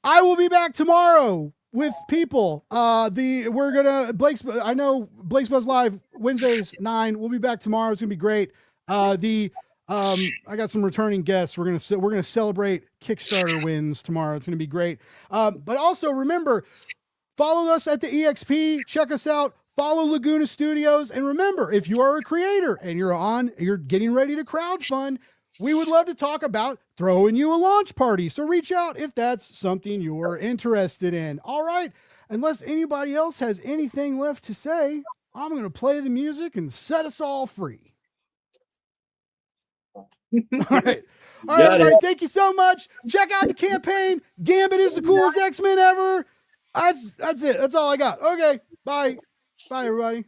I will be back tomorrow with people. I know Blake's Buzz Live Wednesdays 9. We'll be back tomorrow. It's gonna be great. I got some returning guests. We're gonna celebrate Kickstarter wins tomorrow. It's gonna be great. But also remember, follow us at the EXP. Check us out. Follow Laguna Studios. And remember, if you are a creator and you're getting ready to crowdfund, we would love to talk about throwing you a launch party. So reach out if that's something you're interested in. All right. Unless anybody else has anything left to say, I'm going to play the music and set us all free. All right. All right, everybody. Thank you so much. Check out the campaign. Gambit is the coolest X-Men ever. That's it. That's all I got. Okay. Bye. Bye, everybody.